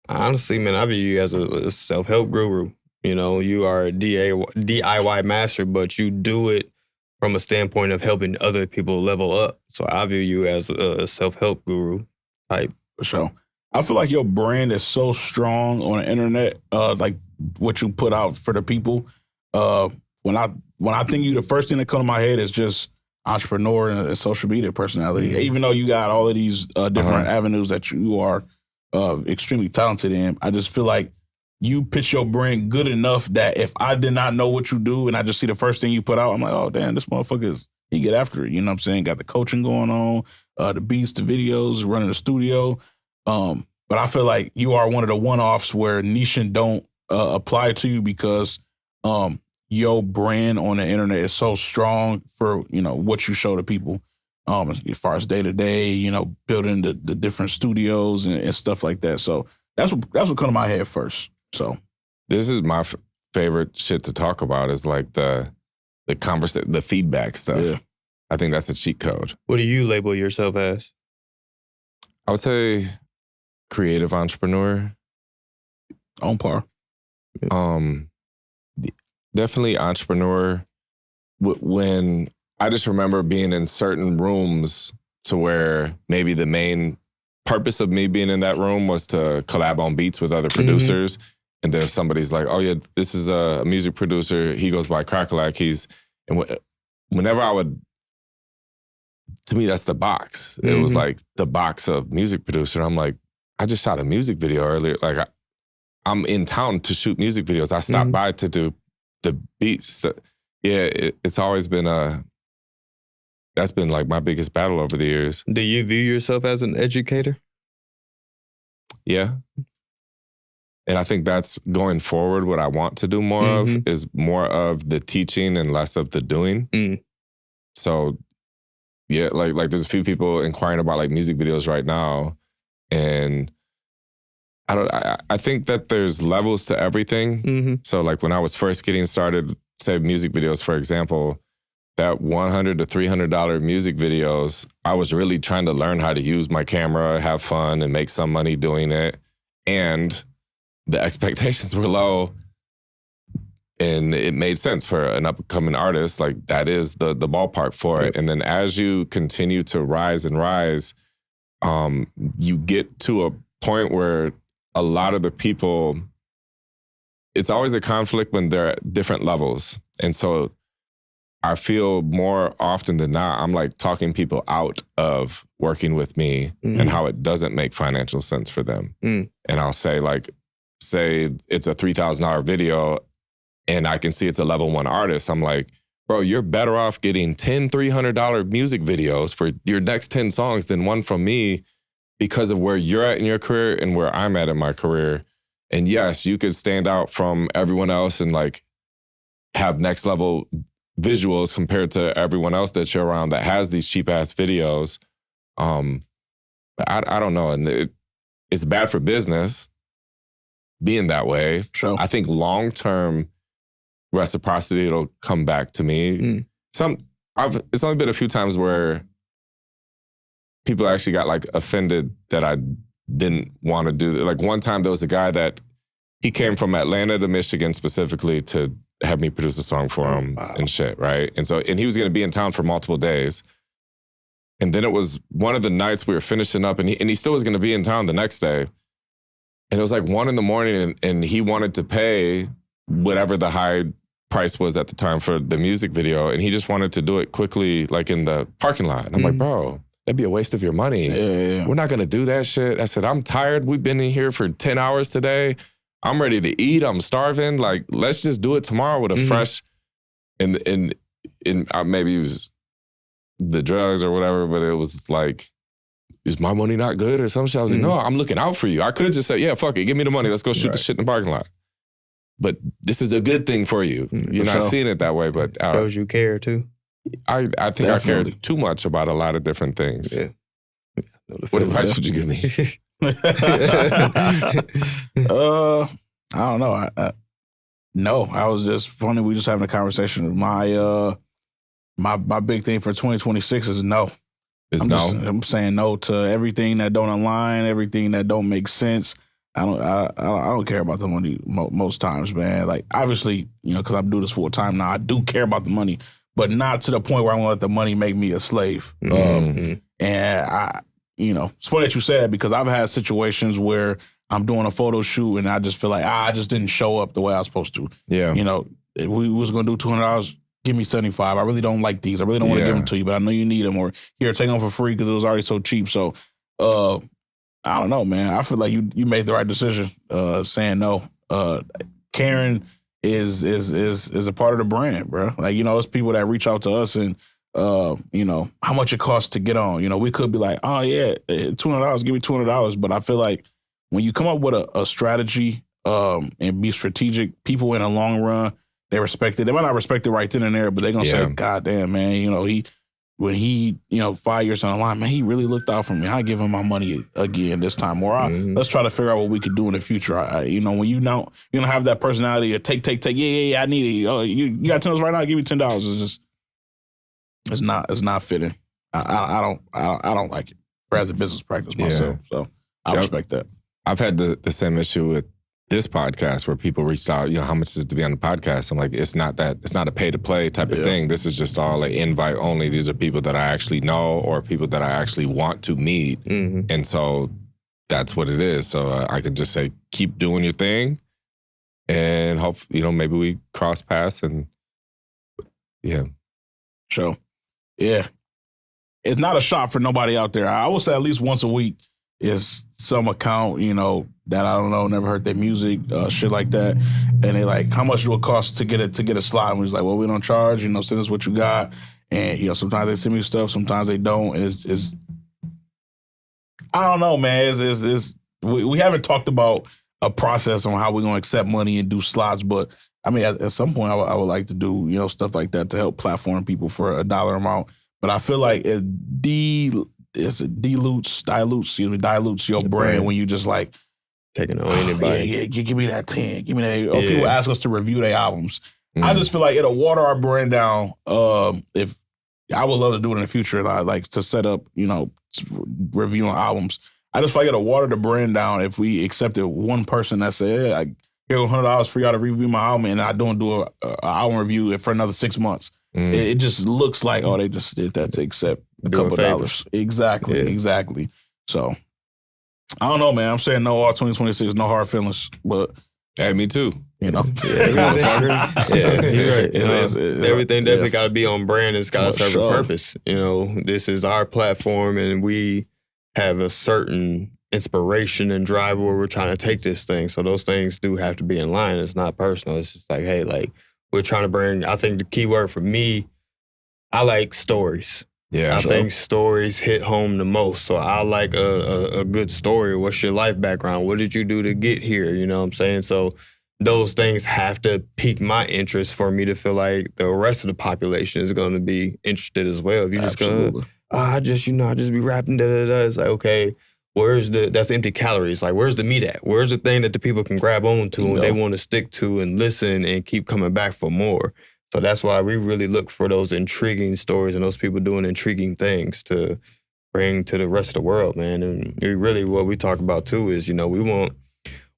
S2: honestly, man, I view you as a self-help guru. You are a DIY master, but you do it from a standpoint of helping other people level up. So I view you as a self-help guru type.
S3: For sure. I feel like your brand is so strong on the internet, like what you put out for the people. When I think you, the first thing that comes to my head is just entrepreneur and a social media personality. Mm-hmm. Even though you got all of these different avenues that you are extremely talented in, I just feel like you pitch your brand good enough that if I did not know what you do and I just see the first thing you put out, I'm like, oh, damn, this motherfucker he get after it. You know what I'm saying? Got the coaching going on, the beats, the videos, running the studio. But I feel like you are one of the one-offs where niching don't apply to you because your brand on the internet is so strong for, what you show to people. As far as day to day, building the different studios and stuff like that. So that's what come to my head first. So
S1: this is my favorite shit to talk about is like the conversation, the feedback stuff.
S3: Yeah.
S1: I think that's a cheat code.
S2: What do you label yourself as?
S1: I would say creative entrepreneur.
S3: On par.
S1: Definitely entrepreneur. When I just remember being in certain rooms to where maybe the main purpose of me being in that room was to collab on beats with other producers. Mm-hmm. And then somebody's like, oh yeah, this is a music producer. He goes by Crackalack. Whenever I would, to me, that's the box. Mm-hmm. It was like the box of music producer. I'm like, I just shot a music video earlier. Like I'm in town to shoot music videos. I stopped by to do the beats. So, yeah, it's always been that's been like my biggest battle over the years.
S2: Do you view yourself as an educator?
S1: Yeah. And I think that's going forward what I want to do more of is more of the teaching and less of the doing. Mm. So yeah, like there's a few people inquiring about like music videos right now. And I think that there's levels to everything. Mm-hmm. So like when I was first getting started, say music videos, for example, that $100 to $300 music videos, I was really trying to learn how to use my camera, have fun, and make some money doing it. And the expectations were low. And it made sense for an upcoming artist. Like that is the ballpark for it. And then as you continue to rise and rise, you get to a point where a lot of the people, it's always a conflict when they're at different levels. And so I feel more often than not, I'm like talking people out of working with me and how it doesn't make financial sense for them. And I'll say it's a $3,000 video and I can see it's a level 1 artist. I'm like, bro, you're better off getting 10 $300 music videos for your next 10 songs than one from me because of where you're at in your career and where I'm at in my career. And yes, you could stand out from everyone else and like have next level visuals compared to everyone else that you're around that has these cheap ass videos. I don't know. And it's bad for business being that way.
S3: Sure.
S1: I think long-term reciprocity, it'll come back to me. It's only been a few times where people actually got like offended that I didn't want to do that. Like one time there was a guy that he came from Atlanta to Michigan specifically to have me produce a song for him and shit, right? And he was going to be in town for multiple days. And then it was one of the nights we were finishing up and he still was going to be in town the next day. And it was like 1 a.m. and he wanted to pay whatever the high price was at the time for the music video. And he just wanted to do it quickly, like in the parking lot. And I'm like, bro, that'd be a waste of your money.
S3: Yeah.
S1: We're not going to do that shit. I said, I'm tired. We've been in here for 10 hours today. I'm ready to eat. I'm starving. Like, let's just do it tomorrow with a fresh, and maybe it was the drugs or whatever, but it was like, is my money not good or some shit? I was like, no, I'm looking out for you. I could just say, yeah, fuck it. Give me the money. Let's go shoot the shit in the parking lot. But this is a good thing for you. You're not seeing it that way, but
S2: shows you care too.
S1: I think I care too much about a lot of different things. Yeah. What advice would you give me?
S3: I don't know. No, I was just funny. We just having a conversation. My big thing for 2026 is no. I'm saying no to everything that don't align, everything that don't make sense. I don't care about the money most times, man. Like obviously, because I do this full time now, I do care about the money, but not to the point where I want to let the money make me a slave. And it's funny that you say that because I've had situations where I'm doing a photo shoot and I just feel like I just didn't show up the way I was supposed to.
S1: Yeah.
S3: If we was going to do $200, give me $75. I really don't like these. I really don't want to give them to you, but I know you need them. Or here, take them for free because it was already so cheap. So, I don't know, man. I feel like you made the right decision saying no. Caring is a part of the brand, bro. Like, it's people that reach out to us and, how much it costs to get on. We could be like, oh, yeah, $200, give me $200. But I feel like when you come up with a strategy and be strategic, people in the long run, they respect it. They might not respect it right then and there, but they're gonna say, "God damn, man, you know, when he, 5 years down the line, man, he really looked out for me. I give him my money again this time, or let's try to figure out what we could do in the future." When you don't have that personality of take, yeah, I need it. Oh, you got $10 right now? Give me $10. It's not fitting. I don't like it as a business practice myself. So I respect that.
S1: I've had the same issue with this podcast where people reached out, how much is it to be on the podcast? I'm like, it's not a pay to play type of thing. This is just all like invite only. These are people that I actually know or people that I actually want to meet. Mm-hmm. And so that's what it is. So I could just say, keep doing your thing and hope, maybe we cross paths and
S3: Sure. Yeah. It's not a shot for nobody out there. I would say at least once a week is some account, that I don't know, never heard their music, shit like that. And they like, how much do it cost to get a slot? And we was like, well, we don't charge, send us what you got. And, sometimes they send me stuff, sometimes they don't. And it's I don't know, man. We haven't talked about a process on how we're going to accept money and do slots. But I mean, at some point I would like to do, stuff like that to help platform people for a dollar amount. But I feel like it dilutes your brand when you just like,
S2: taking on anybody.
S3: Yeah, give me that 10. Give me that. Or people ask us to review their albums. I just feel like it'll water our brand down. If I would love to do it in the future, like to set up, reviewing albums. I just feel like it'll water the brand down if we accepted one person that said, I give $100 for y'all to review my album, and I don't do an album review for another 6 months. It just looks like, they just did that to accept a couple dollars. Exactly. So I don't know, man. I'm saying no all 2026, no hard feelings, but
S1: hey, me too.
S2: You're right. Everything definitely got to be on brand. It's got to serve a purpose. This is our platform, and we have a certain inspiration and drive where we're trying to take this thing. So those things do have to be in line. It's not personal. It's just like, hey, like we're trying to bring. I think the key word for me, I like stories. Yeah, I think stories hit home the most. So I like a good story. What's your life background? What did you do to get here? You know what I'm saying? So those things have to pique my interest for me to feel like the rest of the population is going to be interested as well. If you're just going to, I just be rapping, da-da-da. It's like, okay, that's empty calories. Like, where's the meat at? Where's the thing that the people can grab on to and they want to stick to and listen and keep coming back for more? So that's why we really look for those intriguing stories and those people doing intriguing things to bring to the rest of the world, man. And really what we talk about too is,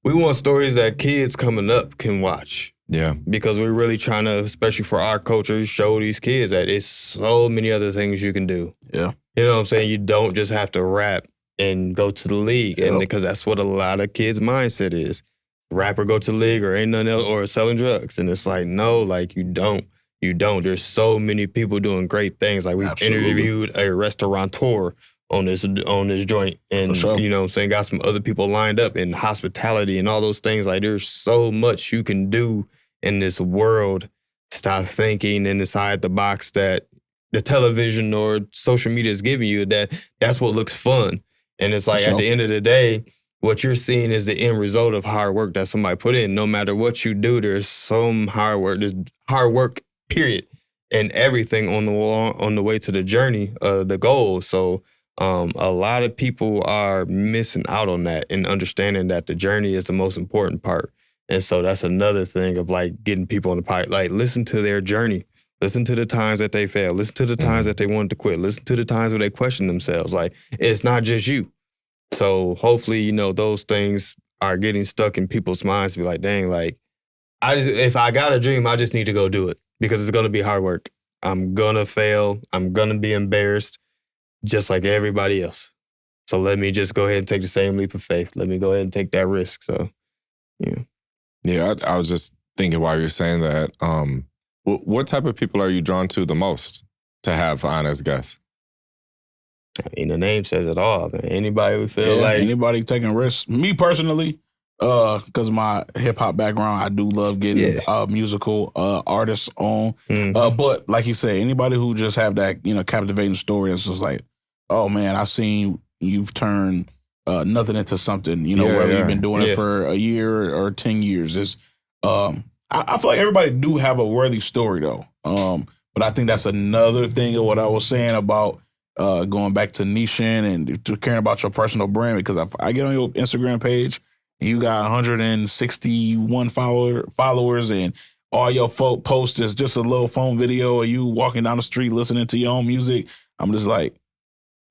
S2: we want stories that kids coming up can watch. Yeah. Because we're really trying to, especially for our culture, show these kids that it's so many other things you can do. Yeah. You know what I'm saying? You don't just have to rap and go to the league. And because that's what a lot of kids' mindset is. Rapper go to the league or ain't nothing else, or selling drugs. And it's like, no, like you don't. There's so many people doing great things. Like we've interviewed a restaurateur on this joint. And you know what I'm saying, got some other people lined up in hospitality and all those things. Like there's so much you can do in this world. Stop thinking inside the box that the television or social media is giving you, that's what looks fun. And it's like at the end of the day, what you're seeing is the end result of hard work that somebody put in. No matter what you do, there's some hard work. There's hard work, period, and everything on the way to the journey, the goal. So a lot of people are missing out on that and understanding that the journey is the most important part. And so that's another thing of like getting people on the pipe. Like listen to their journey. Listen to the times that they failed. Listen to the times that they wanted to quit. Listen to the times where they questioned themselves. Like it's not just you. So hopefully, those things are getting stuck in people's minds to be like, dang, like, if I got a dream, I just need to go do it because it's going to be hard work. I'm going to fail. I'm going to be embarrassed just like everybody else. So let me just go ahead and take the same leap of faith. Let me go ahead and take that risk. So, yeah.
S1: Yeah, I was just thinking while you're saying that, what type of people are you drawn to the most to have on as guests?
S2: I mean, the name says it all, man. Anybody would feel like...
S3: Anybody taking risks. Me personally, because of my hip-hop background, I do love getting musical artists on. Mm-hmm. But like you said, anybody who just have that, captivating story, it's just like, oh, man, I've seen you've turned nothing into something, whether you've been doing it for a year or 10 years. I feel like everybody do have a worthy story though. But I think that's another thing of what I was saying about going back to niching and to caring about your personal brand. Because if I get on your Instagram page and you got 161 followers and all your folk posts is just a little phone video of you walking down the street listening to your own music, I'm just like,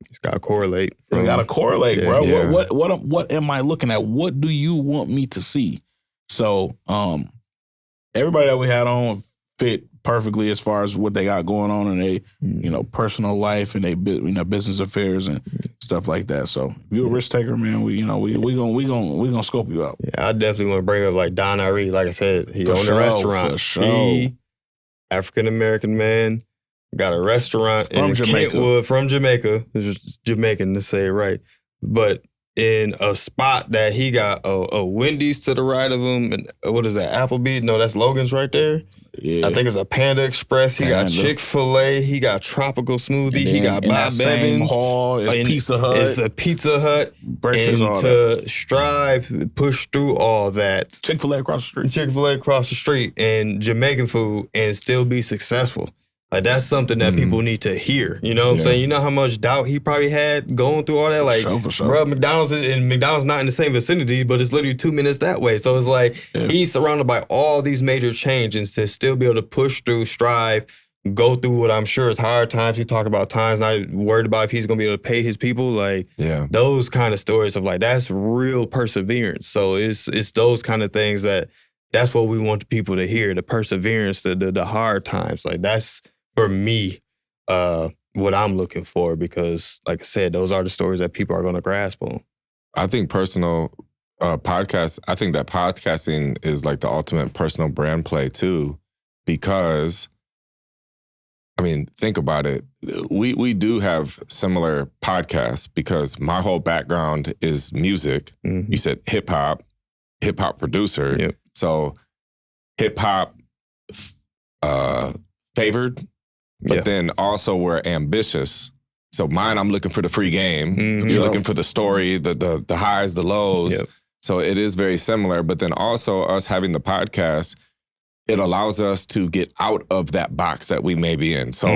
S2: it's got to correlate.
S3: You got to correlate, bro.
S1: Yeah.
S3: What am I looking at? What do you want me to see? So, everybody that we had on fit perfectly as far as what they got going on in their, personal life and they, business affairs and stuff like that. So, if you're a risk taker, man, we gonna scope you out.
S2: Yeah, I definitely want to bring up like Don Irie. Like I said, he owned a restaurant.
S3: For sure.
S2: He, African American man, got a restaurant
S3: From
S2: in
S3: Jamaica.
S2: Kentwood, from Jamaica. It's just Jamaican to say it right. But in a spot that he got a Wendy's to the right of him, and what is that, Applebee's? No, that's Logan's right there.
S3: Yeah.
S2: I think it's a Panda Express. He got Chick-fil-A. He got Tropical Smoothie. He got
S3: in
S2: Bob
S3: that same
S2: Evans.
S3: hall is Pizza Hut.
S2: It's a Pizza Hut.
S3: Breakfast,
S2: and
S3: all
S2: to
S3: that.
S2: strive, push through all that.
S3: Chick-fil-A across the street.
S2: Chick-fil-A across the street and Jamaican food and still be successful. Like, that's something that people need to hear. You know what I'm saying? You know how much doubt he probably had going through all that? Like,
S3: For sure.
S2: bro, McDonald's not in the same vicinity, but it's literally 2 minutes that way. So it's like he's surrounded by all these major changes to still be able to push through, strive, go through what I'm sure is hard times. He talked about times not worried about if he's going to be able to pay his people. Like, those kind of stories of like, that's real perseverance. So it's those kind of things that's what we want the people to hear, the perseverance, the hard times. Like, that's, for me, what I'm looking for, because, like I said, those are the stories that people are going to grasp on.
S1: I think personal podcasts, I think that podcasting is like the ultimate personal brand play too, because, I mean, think about it. We do have similar podcasts because my whole background is music.
S2: Mm-hmm.
S1: You said hip hop producer.
S2: Yep.
S1: So hip hop favored. But then also we're ambitious. So mine, I'm looking for the free game.
S2: Mm-hmm.
S1: You're looking for the story, the highs, the lows.
S2: Yep.
S1: So it is very similar. But then also us having the podcast, it allows us to get out of that box that we may be in. So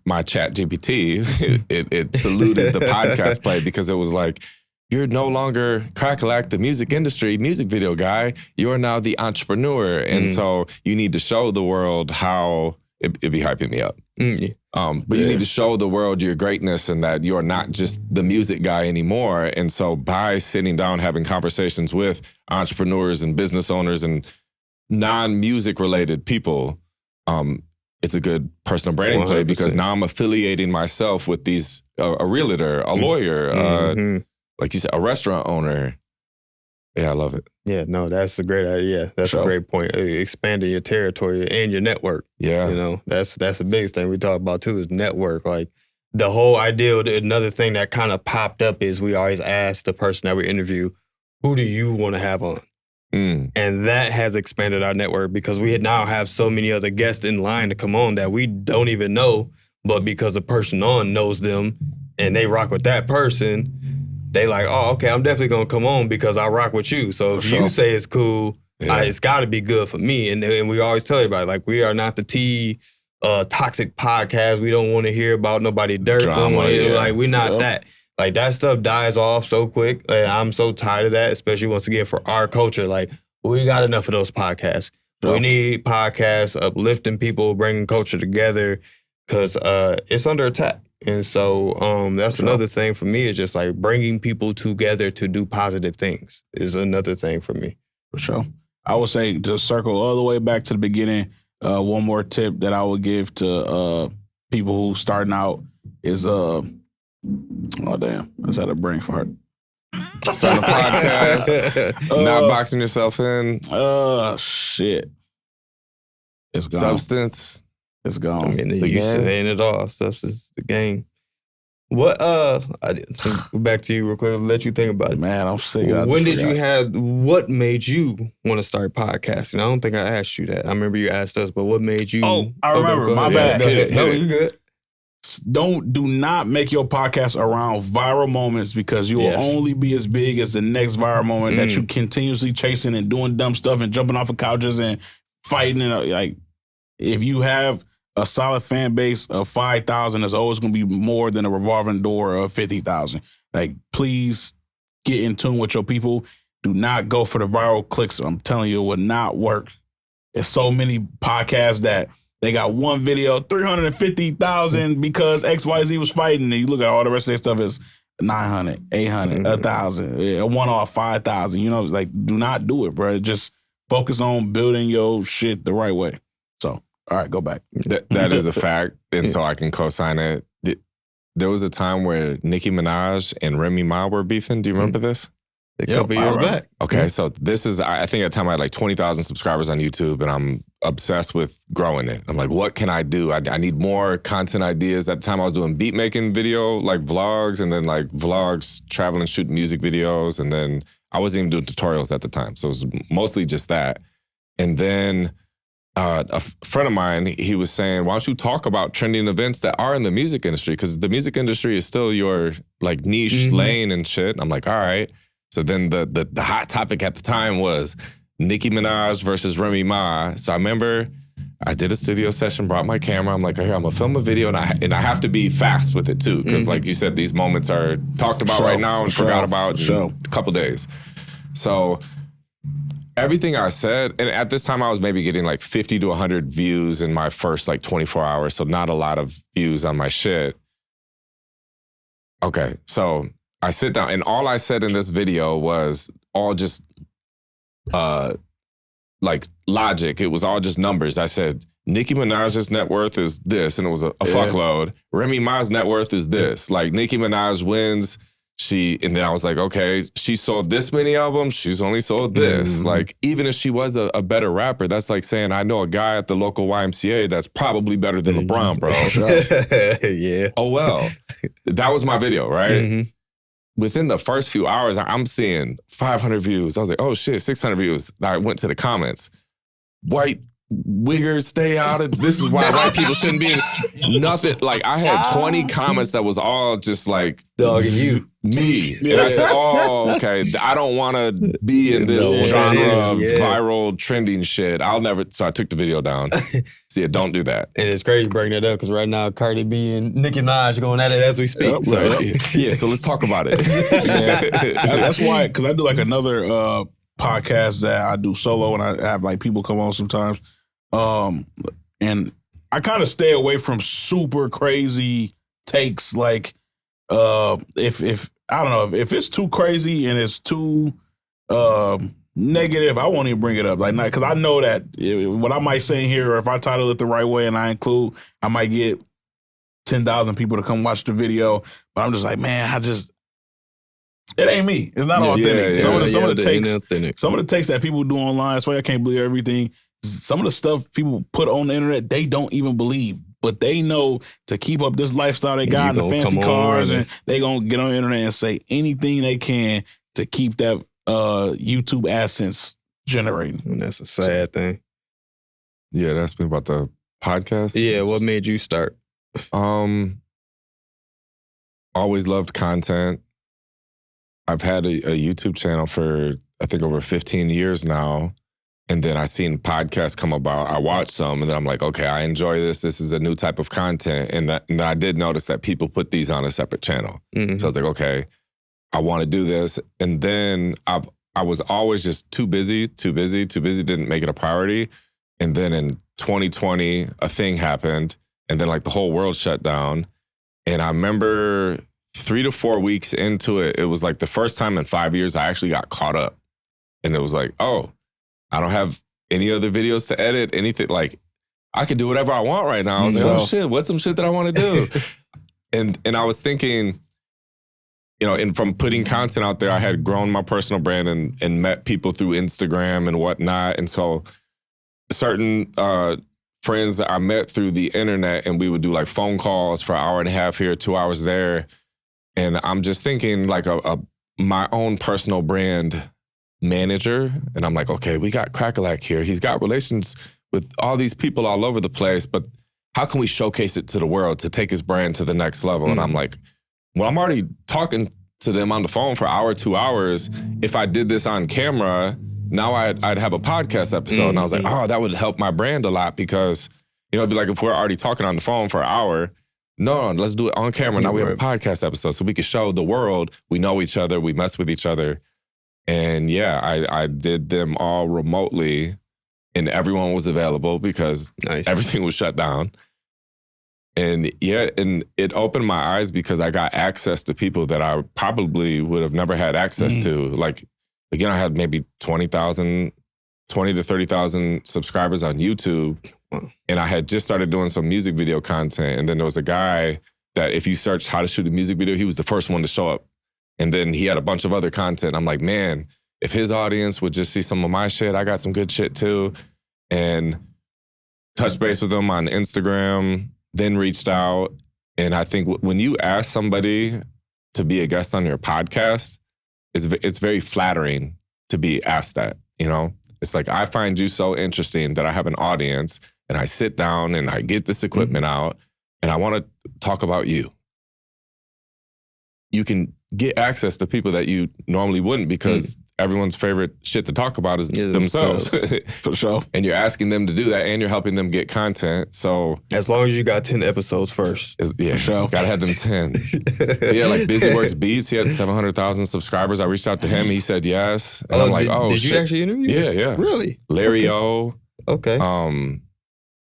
S1: my chat GPT, it saluted the podcast play because it was like, you're no longer Crackalack, the music industry, music video guy. You're now the entrepreneur. And so you need to show the world how... It'd be hyping me up. But you need to show the world your greatness and that you're not just the music guy anymore. And so by sitting down, having conversations with entrepreneurs and business owners and non-music related people, it's a good personal branding 100%. Play because now I'm affiliating myself with these, a realtor, a lawyer, like you said, a restaurant owner. Yeah, I love it.
S2: Yeah, no, that's a great idea. That's a great point. Expanding your territory and your network.
S1: Yeah.
S2: You know, that's the biggest thing we talk about too is network. Like the whole idea, another thing that kind of popped up is we always ask the person that we interview, who do you want to have on? And that has expanded our network because we now have so many other guests in line to come on that we don't even know, but because the person on knows them and they rock with that person, they like, oh, okay, I'm definitely going to come on because I rock with you. So if you say it's cool, it's got to be good for me. And we always tell everybody, like, we are not the toxic podcast. We don't want to hear about nobody dirt.
S1: Drama,
S2: Like, we're not that. Like, that stuff dies off so quick. And I'm so tired of that, especially once again for our culture. Like, we got enough of those podcasts. We need podcasts uplifting people, bringing culture together because it's under attack. And so that's another thing for me is just like bringing people together to do positive things is another thing for me.
S3: For sure. I would say to circle all the way back to the beginning, one more tip that I would give to people who starting out is, oh damn, I just had a brain fart.
S1: Starting a podcast, not boxing yourself in.
S3: Shit. It's gone.
S1: Substance.
S3: It's gone.
S2: I mean, you saying it all. Substance, the game. What? Back to you real quick. I'll let you think about it.
S3: Man, I'm sick.
S2: When did you have? What made you want to start podcasting? I don't think I asked you that. I remember you asked us, but what made you?
S3: Oh, I remember. My
S2: bad.
S3: bad.
S2: No, you good.
S3: Do not make your podcast around viral moments because you will only be as big as the next viral moment that you continuously chasing and doing dumb stuff and jumping off of couches and fighting. And like, if you have a solid fan base of 5,000, it's always going to be more than a revolving door of 50,000. Like, please get in tune with your people. Do not go for the viral clicks. I'm telling you, it will not work. There's so many podcasts that they got one video, 350,000 because XYZ was fighting. And you look at all the rest of their stuff, it's 900, 800, 1,000, a one-off 5,000. You know, like, do not do it, bro. Just focus on building your shit the right way. So, all right, go back.
S1: That is a fact, and so I can co-sign it. There was a time where Nicki Minaj and Remy Ma were beefing. Do you remember this?
S2: A couple years back.
S1: Okay, so this is, I think at the time I had like 20,000 subscribers on YouTube, and I'm obsessed with growing it. I'm like, what can I do? I need more content ideas. At the time I was doing beat making video, like vlogs, and then like vlogs, traveling, shooting music videos, and then I wasn't even doing tutorials at the time. So it was mostly just that. And then a friend of mine, he was saying, why don't you talk about trending events that are in the music industry? Because the music industry is still your like niche lane and shit. I'm like, all right. So then the hot topic at the time was Nicki Minaj versus Remy Ma. So I remember I did a studio session, brought my camera. I'm like, here, I'm gonna film a video, and I have to be fast with it too, because like you said, these moments are talked about right now and forgot about in a couple days. So everything I said, and at this time I was maybe getting like 50 to 100 views in my first like 24 hours, so not a lot of views on my shit. Okay, so I sit down, and all I said in this video was all just like logic. It was all just numbers. I said, Nicki Minaj's net worth is this, and it was a fuckload. Remy Ma's net worth is this. Like, Nicki Minaj wins, and then I was like, okay, she sold this many albums, she's only sold this. Like, even if she was a better rapper, that's like saying, I know a guy at the local YMCA that's probably better than LeBron, bro.
S2: Yeah.
S1: Oh, well. That was my video, right? Within the first few hours, I'm seeing 500 views. I was like, oh shit, 600 views. I went to the comments. White wiggers, stay out of this. Is why white people shouldn't be in nothing. Like, I had 20 comments that was all just like
S2: dogging you.
S1: Me. And I said, oh, okay, I don't want to be in this genre of viral trending shit. So I took the video down. So yeah, don't do that.
S2: And it's crazy bringing it up because right now Cardi B and Nicki Minaj going at it as we speak.
S1: So let's talk about it.
S3: That's why, because I do like another podcast that I do solo, and I have like people come on sometimes. And I kind of stay away from super crazy takes. Like, if I don't know, if it's too crazy and it's too negative, I won't even bring it up. Like, because I know that what I might say in here, or if I title it the right way and I include, I might get 10,000 people to come watch the video. But I'm just like, man, it ain't me. It's not authentic. Some of the takes that people do online, that's why I can't believe everything. Some of the stuff people put on the internet, they don't even believe. But they know to keep up this lifestyle they got in the fancy cars, and they gonna get on the internet and say anything they can to keep that YouTube AdSense generating.
S2: And that's a sad thing.
S1: Yeah, that's been about the podcast.
S2: Yeah, what made you start?
S1: Always loved content. I've had a YouTube channel for, I think, over 15 years now. And then I seen podcasts come about. I watched some, and then I'm like, okay, I enjoy this. This is a new type of content. And then I did notice that people put these on a separate channel. So I was like, okay, I want to do this. And then I was always just too busy, didn't make it a priority. And then in 2020, a thing happened. And then like the whole world shut down. And I remember 3 to 4 weeks into it, it was like the first time in 5 years I actually got caught up. And it was like, oh, I don't have any other videos to edit, anything. Like, I could do whatever I want right now. I was like, oh shit, what's some shit that I want to do? and I was thinking, you know, and from putting content out there, I had grown my personal brand and met people through Instagram and whatnot. And so certain friends that I met through the internet, and we would do like phone calls for an hour and a half here, 2 hours there. And I'm just thinking like my own personal brand manager. And I'm like, okay, we got Crackalack here. He's got relations with all these people all over the place, but how can we showcase it to the world to take his brand to the next level? And I'm like, well, I'm already talking to them on the phone for an hour, 2 hours. If I did this on camera, now I'd have a podcast episode. And I was like, oh, that would help my brand a lot because, it'd be like if we're already talking on the phone for an hour, no, let's do it on camera. Now we have a podcast episode so we can show the world we know each other, we mess with each other. And yeah, I did them all remotely and everyone was available because everything was shut down. And yeah, and it opened my eyes because I got access to people that I probably would have never had access to. Like, again, I had maybe 20 to 30,000 subscribers on YouTube. And I had just started doing some music video content. And then there was a guy that if you search how to shoot a music video, he was the first one to show up. And then he had a bunch of other content. I'm like, man, if his audience would just see some of my shit, I got some good shit too. And touched base with him on Instagram, then reached out. And I think when you ask somebody to be a guest on your podcast, it's very flattering to be asked that, It's like, I find you so interesting that I have an audience and I sit down and I get this equipment out and I want to talk about you. You can get access to people that you normally wouldn't because everyone's favorite shit to talk about is themselves.
S3: For sure.
S1: And you're asking them to do that and you're helping them get content. So
S2: as long as you got 10 episodes first.
S1: Yeah, sure. Gotta have them 10. But yeah, like Busy Works Beats, he had 700,000 subscribers. I reached out to him. He said yes. And I'm like,
S2: did
S1: shit.
S2: You actually interview him?
S1: Yeah.
S2: Really?
S1: Larry O.
S2: Okay.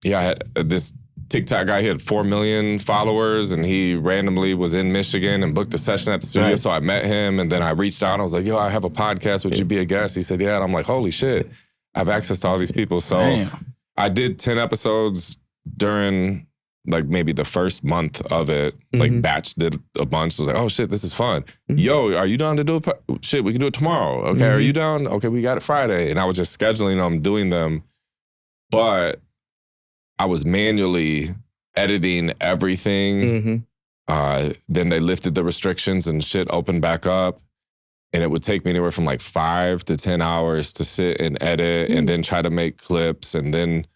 S1: Yeah, I had this TikTok guy, he had 4 million followers and he randomly was in Michigan and booked a session at the studio. Right. So I met him and then I reached out. I was like, yo, I have a podcast. Would you be a guest? He said, yeah. And I'm like, holy shit, I have access to all these people. So I did 10 episodes during like maybe the first month of it. Like Batch did a bunch. I was like, oh shit, this is fun. Yo, are you down to do shit? We can do it tomorrow. Okay, are you down? Okay, we got it Friday. And I was just scheduling them, doing them. But I was manually editing everything. Then they lifted the restrictions and shit opened back up. And it would take me anywhere from like 5 to 10 hours to sit and edit and then try to make clips. And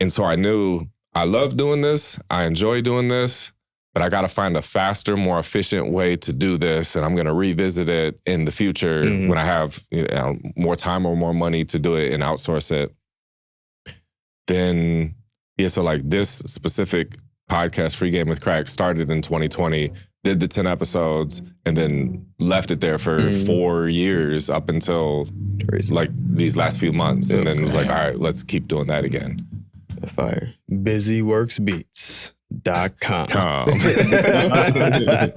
S1: so I knew I love doing this. I enjoy doing this, but I got to find a faster, more efficient way to do this. And I'm going to revisit it in the future when I have more time or more money to do it and outsource it. Then, so like this specific podcast, Free Game with Crack, started in 2020, did the 10 episodes, and then left it there for 4 years up until like these last few months. And then it was like, all right, let's keep doing that again.
S2: Fire. BusyWorksBeats.com.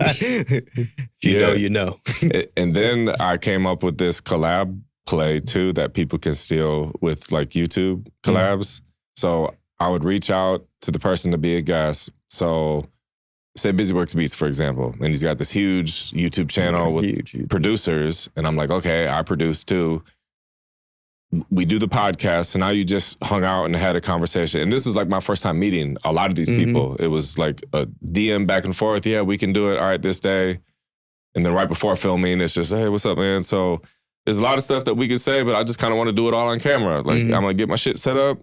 S2: If you know, you know.
S1: And then I came up with this collab play too that people can steal with like YouTube collabs. So I would reach out to the person to be a guest. So say Busy Works Beats, for example, and he's got this huge YouTube channel with producers. And I'm like, okay, I produce too. We do the podcast. So now you just hung out and had a conversation. And this was like my first time meeting a lot of these people. It was like a DM back and forth. Yeah, we can do it. All right, this day. And then right before filming, it's just, hey, what's up, man? So there's a lot of stuff that we can say, but I just kind of want to do it all on camera. Like, I'm going to get my shit set up.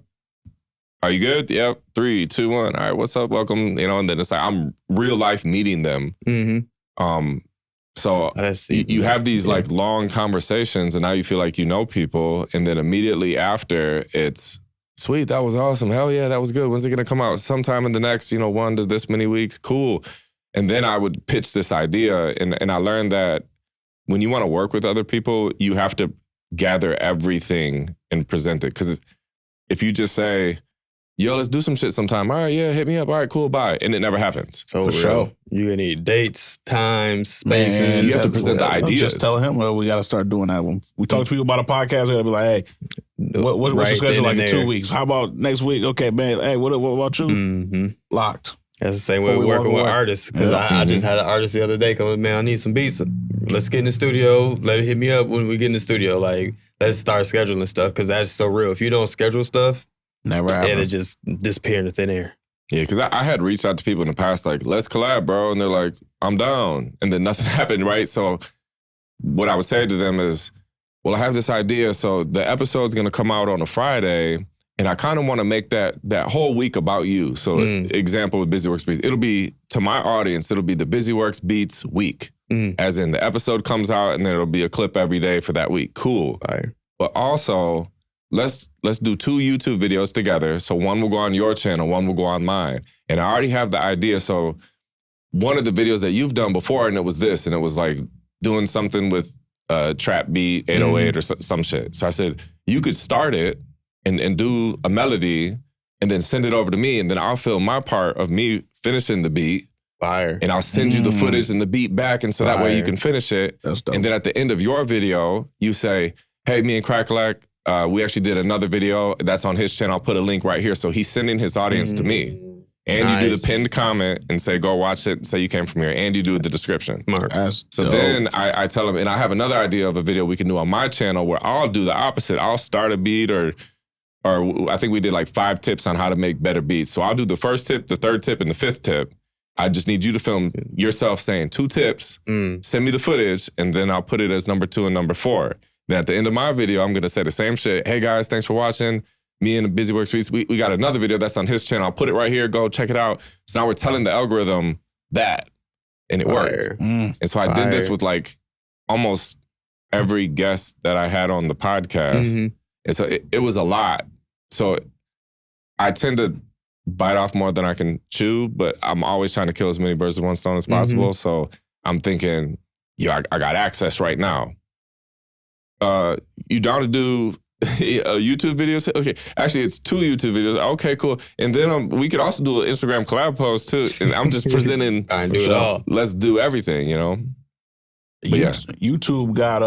S1: Are you good? Yep. 3, 2, 1. All right, what's up? Welcome. And then it's like I'm real life meeting them. So you have these like long conversations and now you feel like you know people. And then immediately after it's, sweet, that was awesome. Hell yeah, that was good. When's it going to come out? Sometime in the next, 1 to this many weeks. Cool. And then I would pitch this idea. And I learned that when you want to work with other people, you have to gather everything and present it. Because if you just say, yo, let's do some shit sometime. All right, yeah, hit me up. All right, cool, bye. And it never happens.
S2: So for sure. You're going to need dates, times, spaces.
S1: You have to present the ideas.
S3: Just tell him, well, we got to start doing that. When we talk to people about a podcast, we got to be like, hey, what's your schedule like in 2 weeks? How about next week? Okay, man, hey, what about you? Locked.
S2: That's the same way we're working with artists. Because I just had an artist the other day come, man, I need some beats. Let's get in the studio. Let it hit me up when we get in the studio. Like, let's start scheduling stuff because that's so real. If you don't schedule stuff,
S3: never happen.
S2: It'll just disappear in the thin air.
S1: Yeah, because I had reached out to people in the past, like, let's collab, bro. And they're like, I'm down. And then nothing happened, right? So what I would say to them is, well, I have this idea. So the episode's going to come out on a Friday. And I kind of want to make that whole week about you. So example with Busy Works Beats, it'll be, to my audience, it'll be the Busy Works Beats week. As in the episode comes out and then it'll be a clip every day for that week. Cool.
S2: Right.
S1: But also, let's do 2 YouTube videos together. So one will go on your channel, one will go on mine. And I already have the idea. So one of the videos that you've done before, and it was this, and it was like doing something with trap beat, 808 or some shit. So I said, you could start it and do a melody and then send it over to me, and then I'll film my part of me finishing the beat.
S2: Fire.
S1: And I'll send you the footage and the beat back, and so that way you can finish it.
S3: That's dope.
S1: And then at the end of your video, you say, hey, me and Crackalak, we actually did another video that's on his channel. I'll put a link right here. So he's sending his audience to me. And you do the pinned comment and say, go watch it, say you came from here. And you do the description.
S3: That's
S1: So
S3: dope.
S1: then I tell him, and I have another idea of a video we can do on my channel where I'll do the opposite. I'll start a beat or I think we did like 5 tips on how to make better beats. So I'll do the first tip, the third tip, and the 5th tip. I just need you to film yourself saying 2 tips, send me the footage, and then I'll put it as number 2 and number 4. Then at the end of my video, I'm going to say the same shit. Hey guys, thanks for watching. Me and the Busy Works Beats, we got another video that's on his channel. I'll put it right here. Go check it out. So now we're telling the algorithm that, and it worked. And so I did this with like almost every guest that I had on the podcast. And so it was a lot. So I tend to bite off more than I can chew, but I'm always trying to kill as many birds with one stone as possible. So I'm thinking, I got access right now. You down to do YouTube videos? Okay, actually it's 2 YouTube videos. Okay, cool. And then we could also do an Instagram collab post too. And I'm just presenting,
S2: I do it all.
S1: Let's do everything, you know? But
S3: YouTube got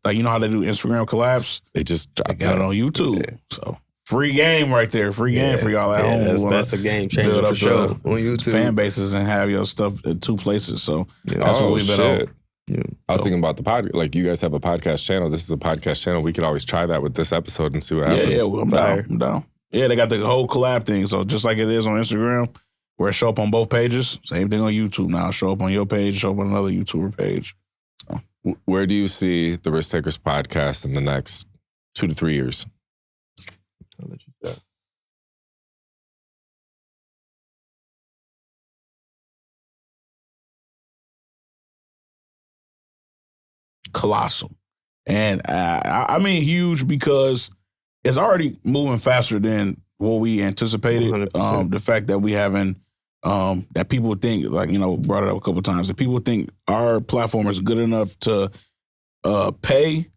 S3: like, you know how they do Instagram collabs?
S1: They just
S3: Got it on YouTube. Yeah. So free game right there. Free game for y'all at home.
S2: That's a game changer for sure. On YouTube.
S3: Fan bases and have your stuff at 2 places. So that's what we've been on.
S1: Yeah. I was thinking about the podcast. Like, you guys have a podcast channel. This is a podcast channel. We could always try that with this episode and see what happens.
S3: Yeah, well, I'm down. Yeah, they got the whole collab thing. So just like it is on Instagram, where it show up on both pages, same thing on YouTube now. Show up on your page, show up on another YouTuber page. So.
S1: Where do you see the Risktakers podcast in the next 2 to 3 years?
S2: I'll let you say.
S3: Colossal. And I mean huge because it's already moving faster than what we anticipated. The fact that we haven't, that people think, like, you know, brought it up a couple of times, that people think our platform is good enough to pay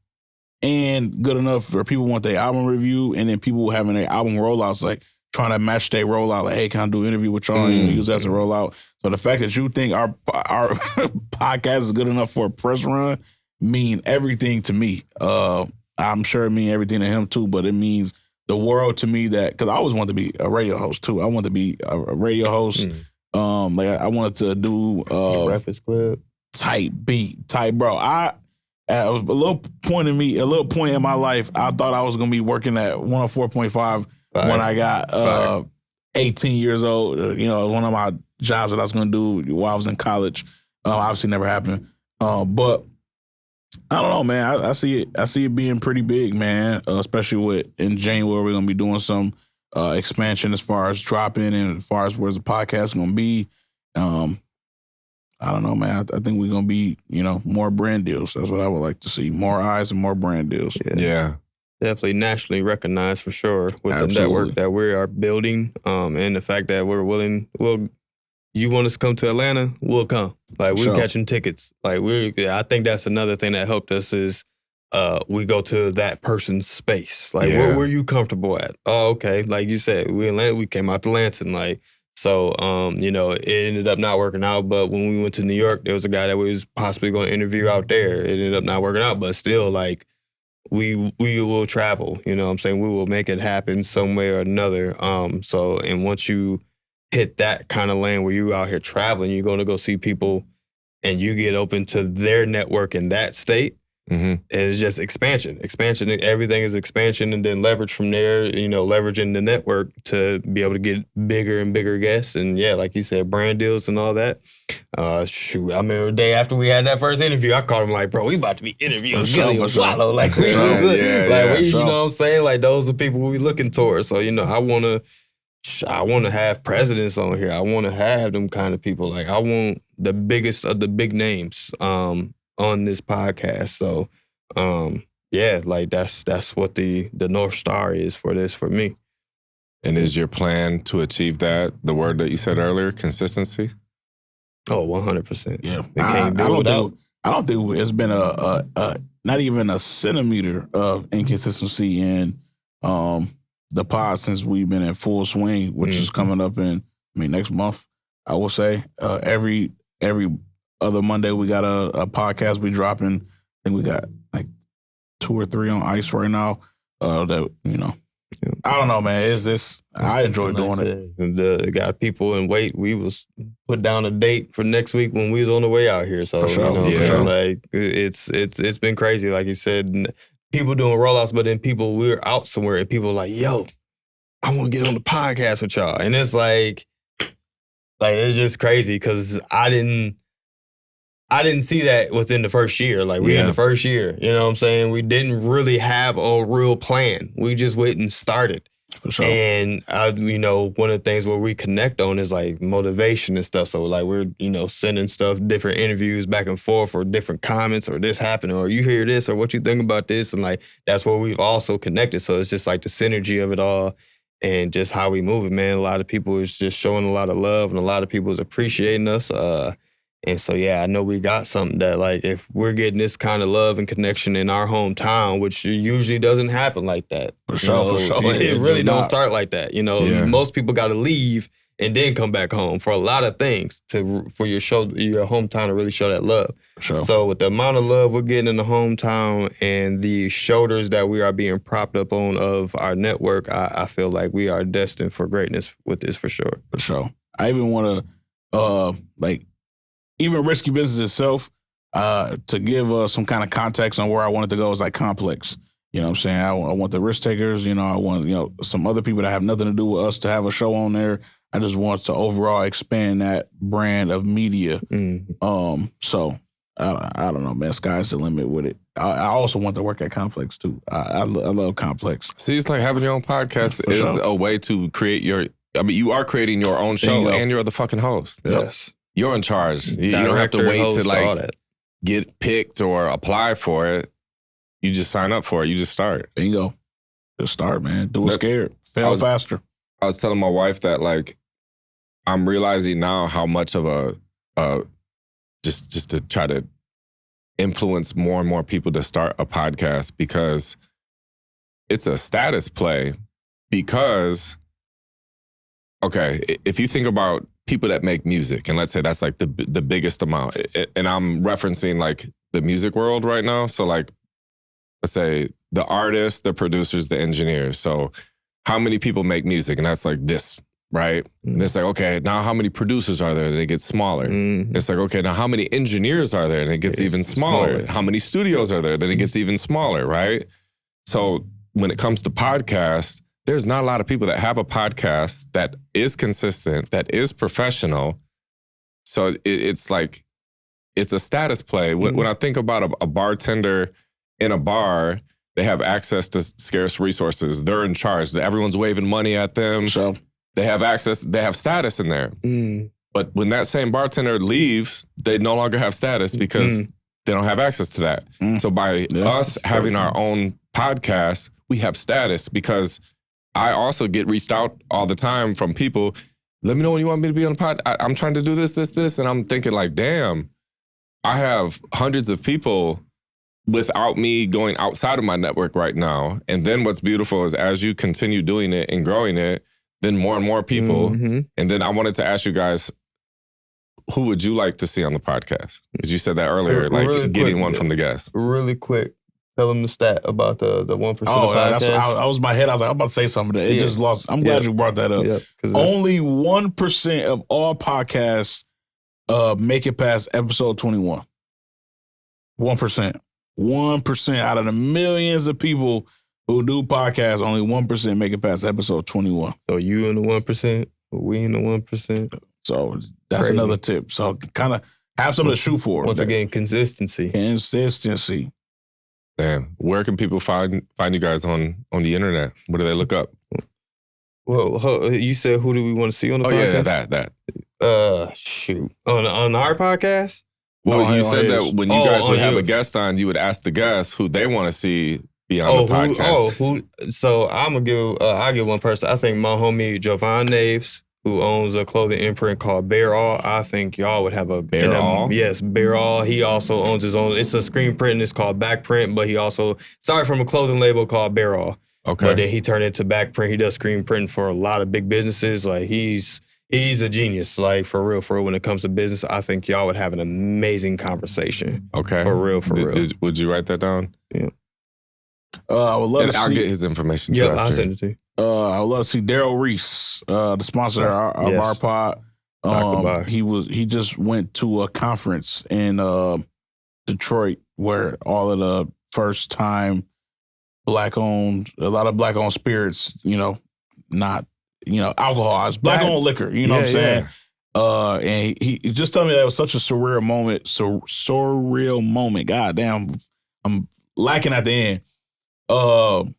S3: and good enough for people want their album review, and then people having their album rollouts, like trying to match their rollout, like, hey, can I do an interview with y'all and use that as a rollout? So the fact that you think our podcast is good enough for a press run mean everything to me. I'm sure it means everything to him too, but it means the world to me, that, because I always wanted to be a radio host too. I wanted to be a radio host. Like I wanted to do
S2: Breakfast Club.
S3: Tight beat, tight bro. At a little point in my life, I thought I was gonna be working at 104.5 when I got 18 years old. You know, one of my jobs that I was gonna do while I was in college. Obviously never happened. But I don't know, man. I see it being pretty big, man. Especially in January, we're gonna be doing some expansion as far as dropping and as far as where's the podcast gonna be. I don't know, man. I think we're gonna be, you know, more brand deals. That's what I would like to see. More eyes and more brand deals.
S1: Yeah.
S2: Definitely nationally recognized for sure with the network that we are building, and the fact that we're willing. Well, you want us to come to Atlanta, we'll come. Like, we're catching tickets. Like, I think that's another thing that helped us is we go to that person's space. Like, where were you comfortable at? Oh, okay. Like you said, we came out to Lansing. Like, so, you know, it ended up not working out. But when we went to New York, there was a guy that we was possibly going to interview out there. It ended up not working out. But still, like, we will travel. You know what I'm saying? We will make it happen some way or another. So, and once you hit that kind of lane where you out here traveling, you're going to go see people and you get open to their network in that state, And it's just expansion. Everything is expansion, and then leverage from there, leveraging the network to be able to get bigger and bigger guests. And yeah, like you said, brand deals and all that. Shoot, I remember the day after we had that first interview, I called him like, bro, we about to be interviewing Gilly and Wallow. Like, we you know what I'm saying? Like, those are people we looking towards. So, I want to have presidents on here. I want to have them kind of people. Like, I want the biggest of the big names on this podcast. So, yeah, like that's what the North Star is for this for me.
S1: And is your plan to achieve that, the word that you said earlier, consistency?
S2: Oh, 100%.
S3: Yeah.
S2: I
S3: don't think it's been a not even a centimeter of inconsistency in the pod since we've been in full swing, which is coming up in next month, I will say. Every other Monday we got a podcast we dropping. I think we got like 2 or 3 on ice right now. I don't know, man. I enjoy doing it.
S2: And got people in wait. We was put down a date for next week when we was on the way out here. So
S3: for sure.
S2: Like it's been crazy. Like you said, people doing rollouts, but then we were out somewhere and people were like, yo, I want to get on the podcast with y'all. And it's like it's just crazy because I didn't see that within the first year. Like, we in the first year, you know what I'm saying? We didn't really have a real plan. We just went and started.
S3: For sure.
S2: And, one of the things where we connect on is, like, motivation and stuff. So, like, we're, sending stuff, different interviews back and forth or different comments or this happened or you hear this or what you think about this. And, like, that's where we've also connected. So it's just, like, the synergy of it all and just how we move it, man. A lot of people is just showing a lot of love and a lot of people is appreciating us. And so, yeah, I know we got something that, like, if we're getting this kind of love and connection in our hometown, which usually doesn't happen like that.
S3: For sure.
S2: It really don't start like that. Most people got to leave and then come back home for a lot of things for your hometown to really show that love.
S3: Sure.
S2: So with the amount of love we're getting in the hometown and the shoulders that we are being propped up on of our network, I feel like we are destined for greatness with this for sure.
S3: For sure. I even want to, even Risky Business itself, to give some kind of context on where I wanted to go is like complex. You know what I'm saying? I want the Risktakers, I want, some other people that have nothing to do with us to have a show on there. I just want to overall expand that brand of media. So I don't know, man. Sky's the limit with it. I also want to work at Complex too. I love Complex.
S1: See, it's like having your own podcast is a way to create you are creating your own show and you're the fucking host.
S2: Yes.
S1: You're in charge. You don't have to wait to get picked or apply for it. You just sign up for it. You just start.
S3: Bingo. Just start, man. Do it scared. Fail faster.
S1: I was telling my wife that, like, I'm realizing now how much of a just to try to influence more and more people to start a podcast, because it's a status play. Because, okay, if you think about people that make music, and let's say that's like the biggest amount, and I'm referencing like the music world right now. So like, let's say the artists, the producers, the engineers. So how many people make music? And that's like this, right? And it's like, okay, now how many producers are there? And it gets smaller. It's like, okay, now how many engineers are there? And it gets even smaller. How many studios are there? Then it gets even smaller, right? So when it comes to podcasts, there's not a lot of people that have a podcast that is consistent, that is professional. So it's like, it's a status play. When I think about a bartender in a bar, they have access to scarce resources. They're in charge. Everyone's waving money at them.
S3: So
S1: they have access. They have status in there. But when that same bartender leaves, they no longer have status because they don't have access to that. So by us having our own podcast, we have status, because I also get reached out all the time from people. Let me know when you want me to be on the pod. I'm trying to do this. And I'm thinking like, damn, I have hundreds of people without me going outside of my network right now. And then what's beautiful is as you continue doing it and growing it, then more and more people. And then I wanted to ask you guys, who would you like to see on the podcast? Because you said that earlier, like really getting quick, one from the guests.
S2: Really quick. Tell them the stat about the 1% of podcasts.
S3: I was in my head. I was like, I'm about to say something. It just lost. I'm glad you brought that up. Only 1% of all podcasts make it past episode 21. 1%. 1% out of the millions of people who do podcasts, only 1% make it past episode 21.
S2: So you in the 1%, we in the 1%.
S3: So that's
S2: Crazy.
S3: another tip. So kind of have something to shoot for.
S2: Once again, consistency.
S3: Consistency.
S1: Damn. Where can people find you guys on the internet? What do they look up?
S2: Well, you said who do we want to see on the podcast?
S1: Yeah, that.
S2: Shoot. On our podcast?
S1: Well, you said
S3: his.
S1: that when you guys would have
S2: you.
S1: a guest on, you would ask the guests who they want to see be on the podcast.
S2: So I'm gonna give I'll give one person. I think my homie Jovan Naves, who owns a clothing imprint called Bear All. I think y'all would have a
S1: Bear All?
S2: Yes, Bear All. He also owns his own. It's a screen print and it's called back print, but he also started from a clothing label called Bear All.
S1: Okay.
S2: But then he turned into back print. He does screen printing for a lot of big businesses. Like he's a genius. Like for real. When it comes to business, I think y'all would have an amazing conversation.
S1: Okay.
S2: For real.
S1: Would you write that down?
S2: Yeah.
S3: I would love
S1: And
S3: to
S1: I'll
S3: see.
S1: get his information too.
S2: Yep,
S1: after.
S2: I'll send it to you.
S3: I would love to see Daryl Reese, the sponsor of
S2: Yes.
S3: our pod. He just went to a conference in Detroit where all of the first time a lot of black owned spirits, not alcohol, it's black owned liquor. You know what I'm saying? And he just told me that was such a surreal moment. God damn, I'm lacking at the end. To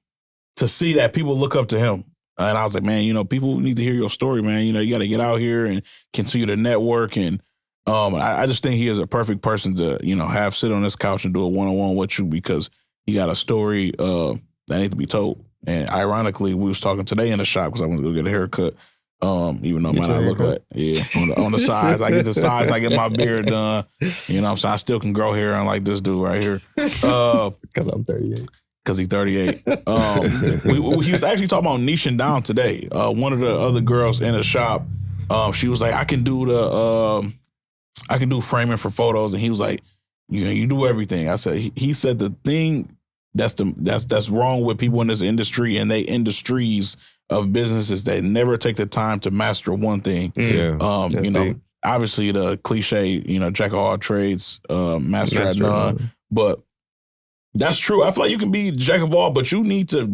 S3: see that people look up to him. And I was like, man, people need to hear your story, man. You got to get out here and continue to network. And I just think he is a perfect person to, have sit on this couch and do a one-on-one with you because he got a story that needs to be told. And ironically, we was talking today in the shop because I went to go get a haircut. Even though man, I look like on the sides, I get the sides, I get my beard done. You know what I'm saying? I still can grow hair unlike this dude right here.
S2: Because I'm 38.
S3: Because he's 38. He was actually talking about niching down today. One of the other girls in the shop, she was like, I can do framing for photos, and he was like, you do everything. I said, he said the thing that's wrong with people in this industry and they industries of businesses that never take the time to master one thing.
S1: Yeah.
S3: Obviously the cliche, jack of all trades, master at none, but. That's true. I feel like you can be jack of all, but you need to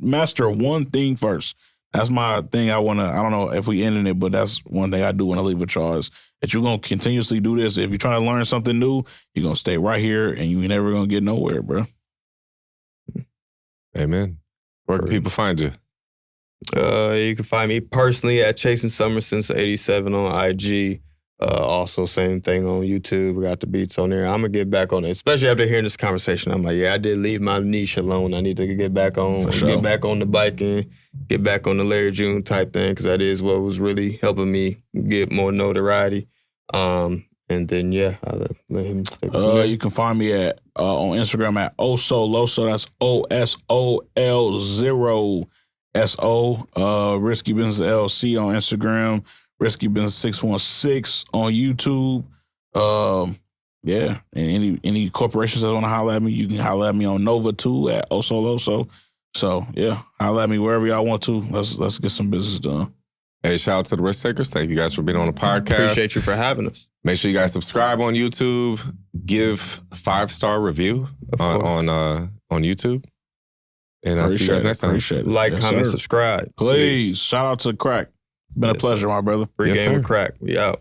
S3: master one thing first. That's my thing. I don't know if we ended it, but that's one thing I do want to leave with y'all is that you're going to continuously do this. If you're trying to learn something new, you're going to stay right here and you're never going to get nowhere, bro.
S1: Amen. Where can people find you?
S2: You can find me personally at Chasing Summer since '87 on IG. Also, same thing on YouTube. We got the beats on there. I'm going to get back on it, especially after hearing this conversation. I'm like, I did leave my niche alone. I need to get back on, get back on the biking, get back on the Larry June type thing, because that is what was really helping me get more notoriety. And then, I'll let him take it from there.
S3: You can find me on Instagram at Osoloso. That's OSOL0SO. Risky Business LC on Instagram. Risky Business 616 on YouTube. And any corporations that want to holler at me, you can holler at me on Nova too at Osoloso. So holler at me wherever y'all want to. Let's get some business done.
S1: Hey, shout out to the Risktakers. Thank you guys for being on the podcast.
S2: Appreciate you for having us.
S1: Make sure you guys subscribe on YouTube. Give a 5-star review on YouTube. And I'll see you guys next time.
S3: Appreciate it.
S2: Like, comment, subscribe.
S3: Please. Shout out to Crack. Been a pleasure, my brother.
S2: Free game with Crack. We out.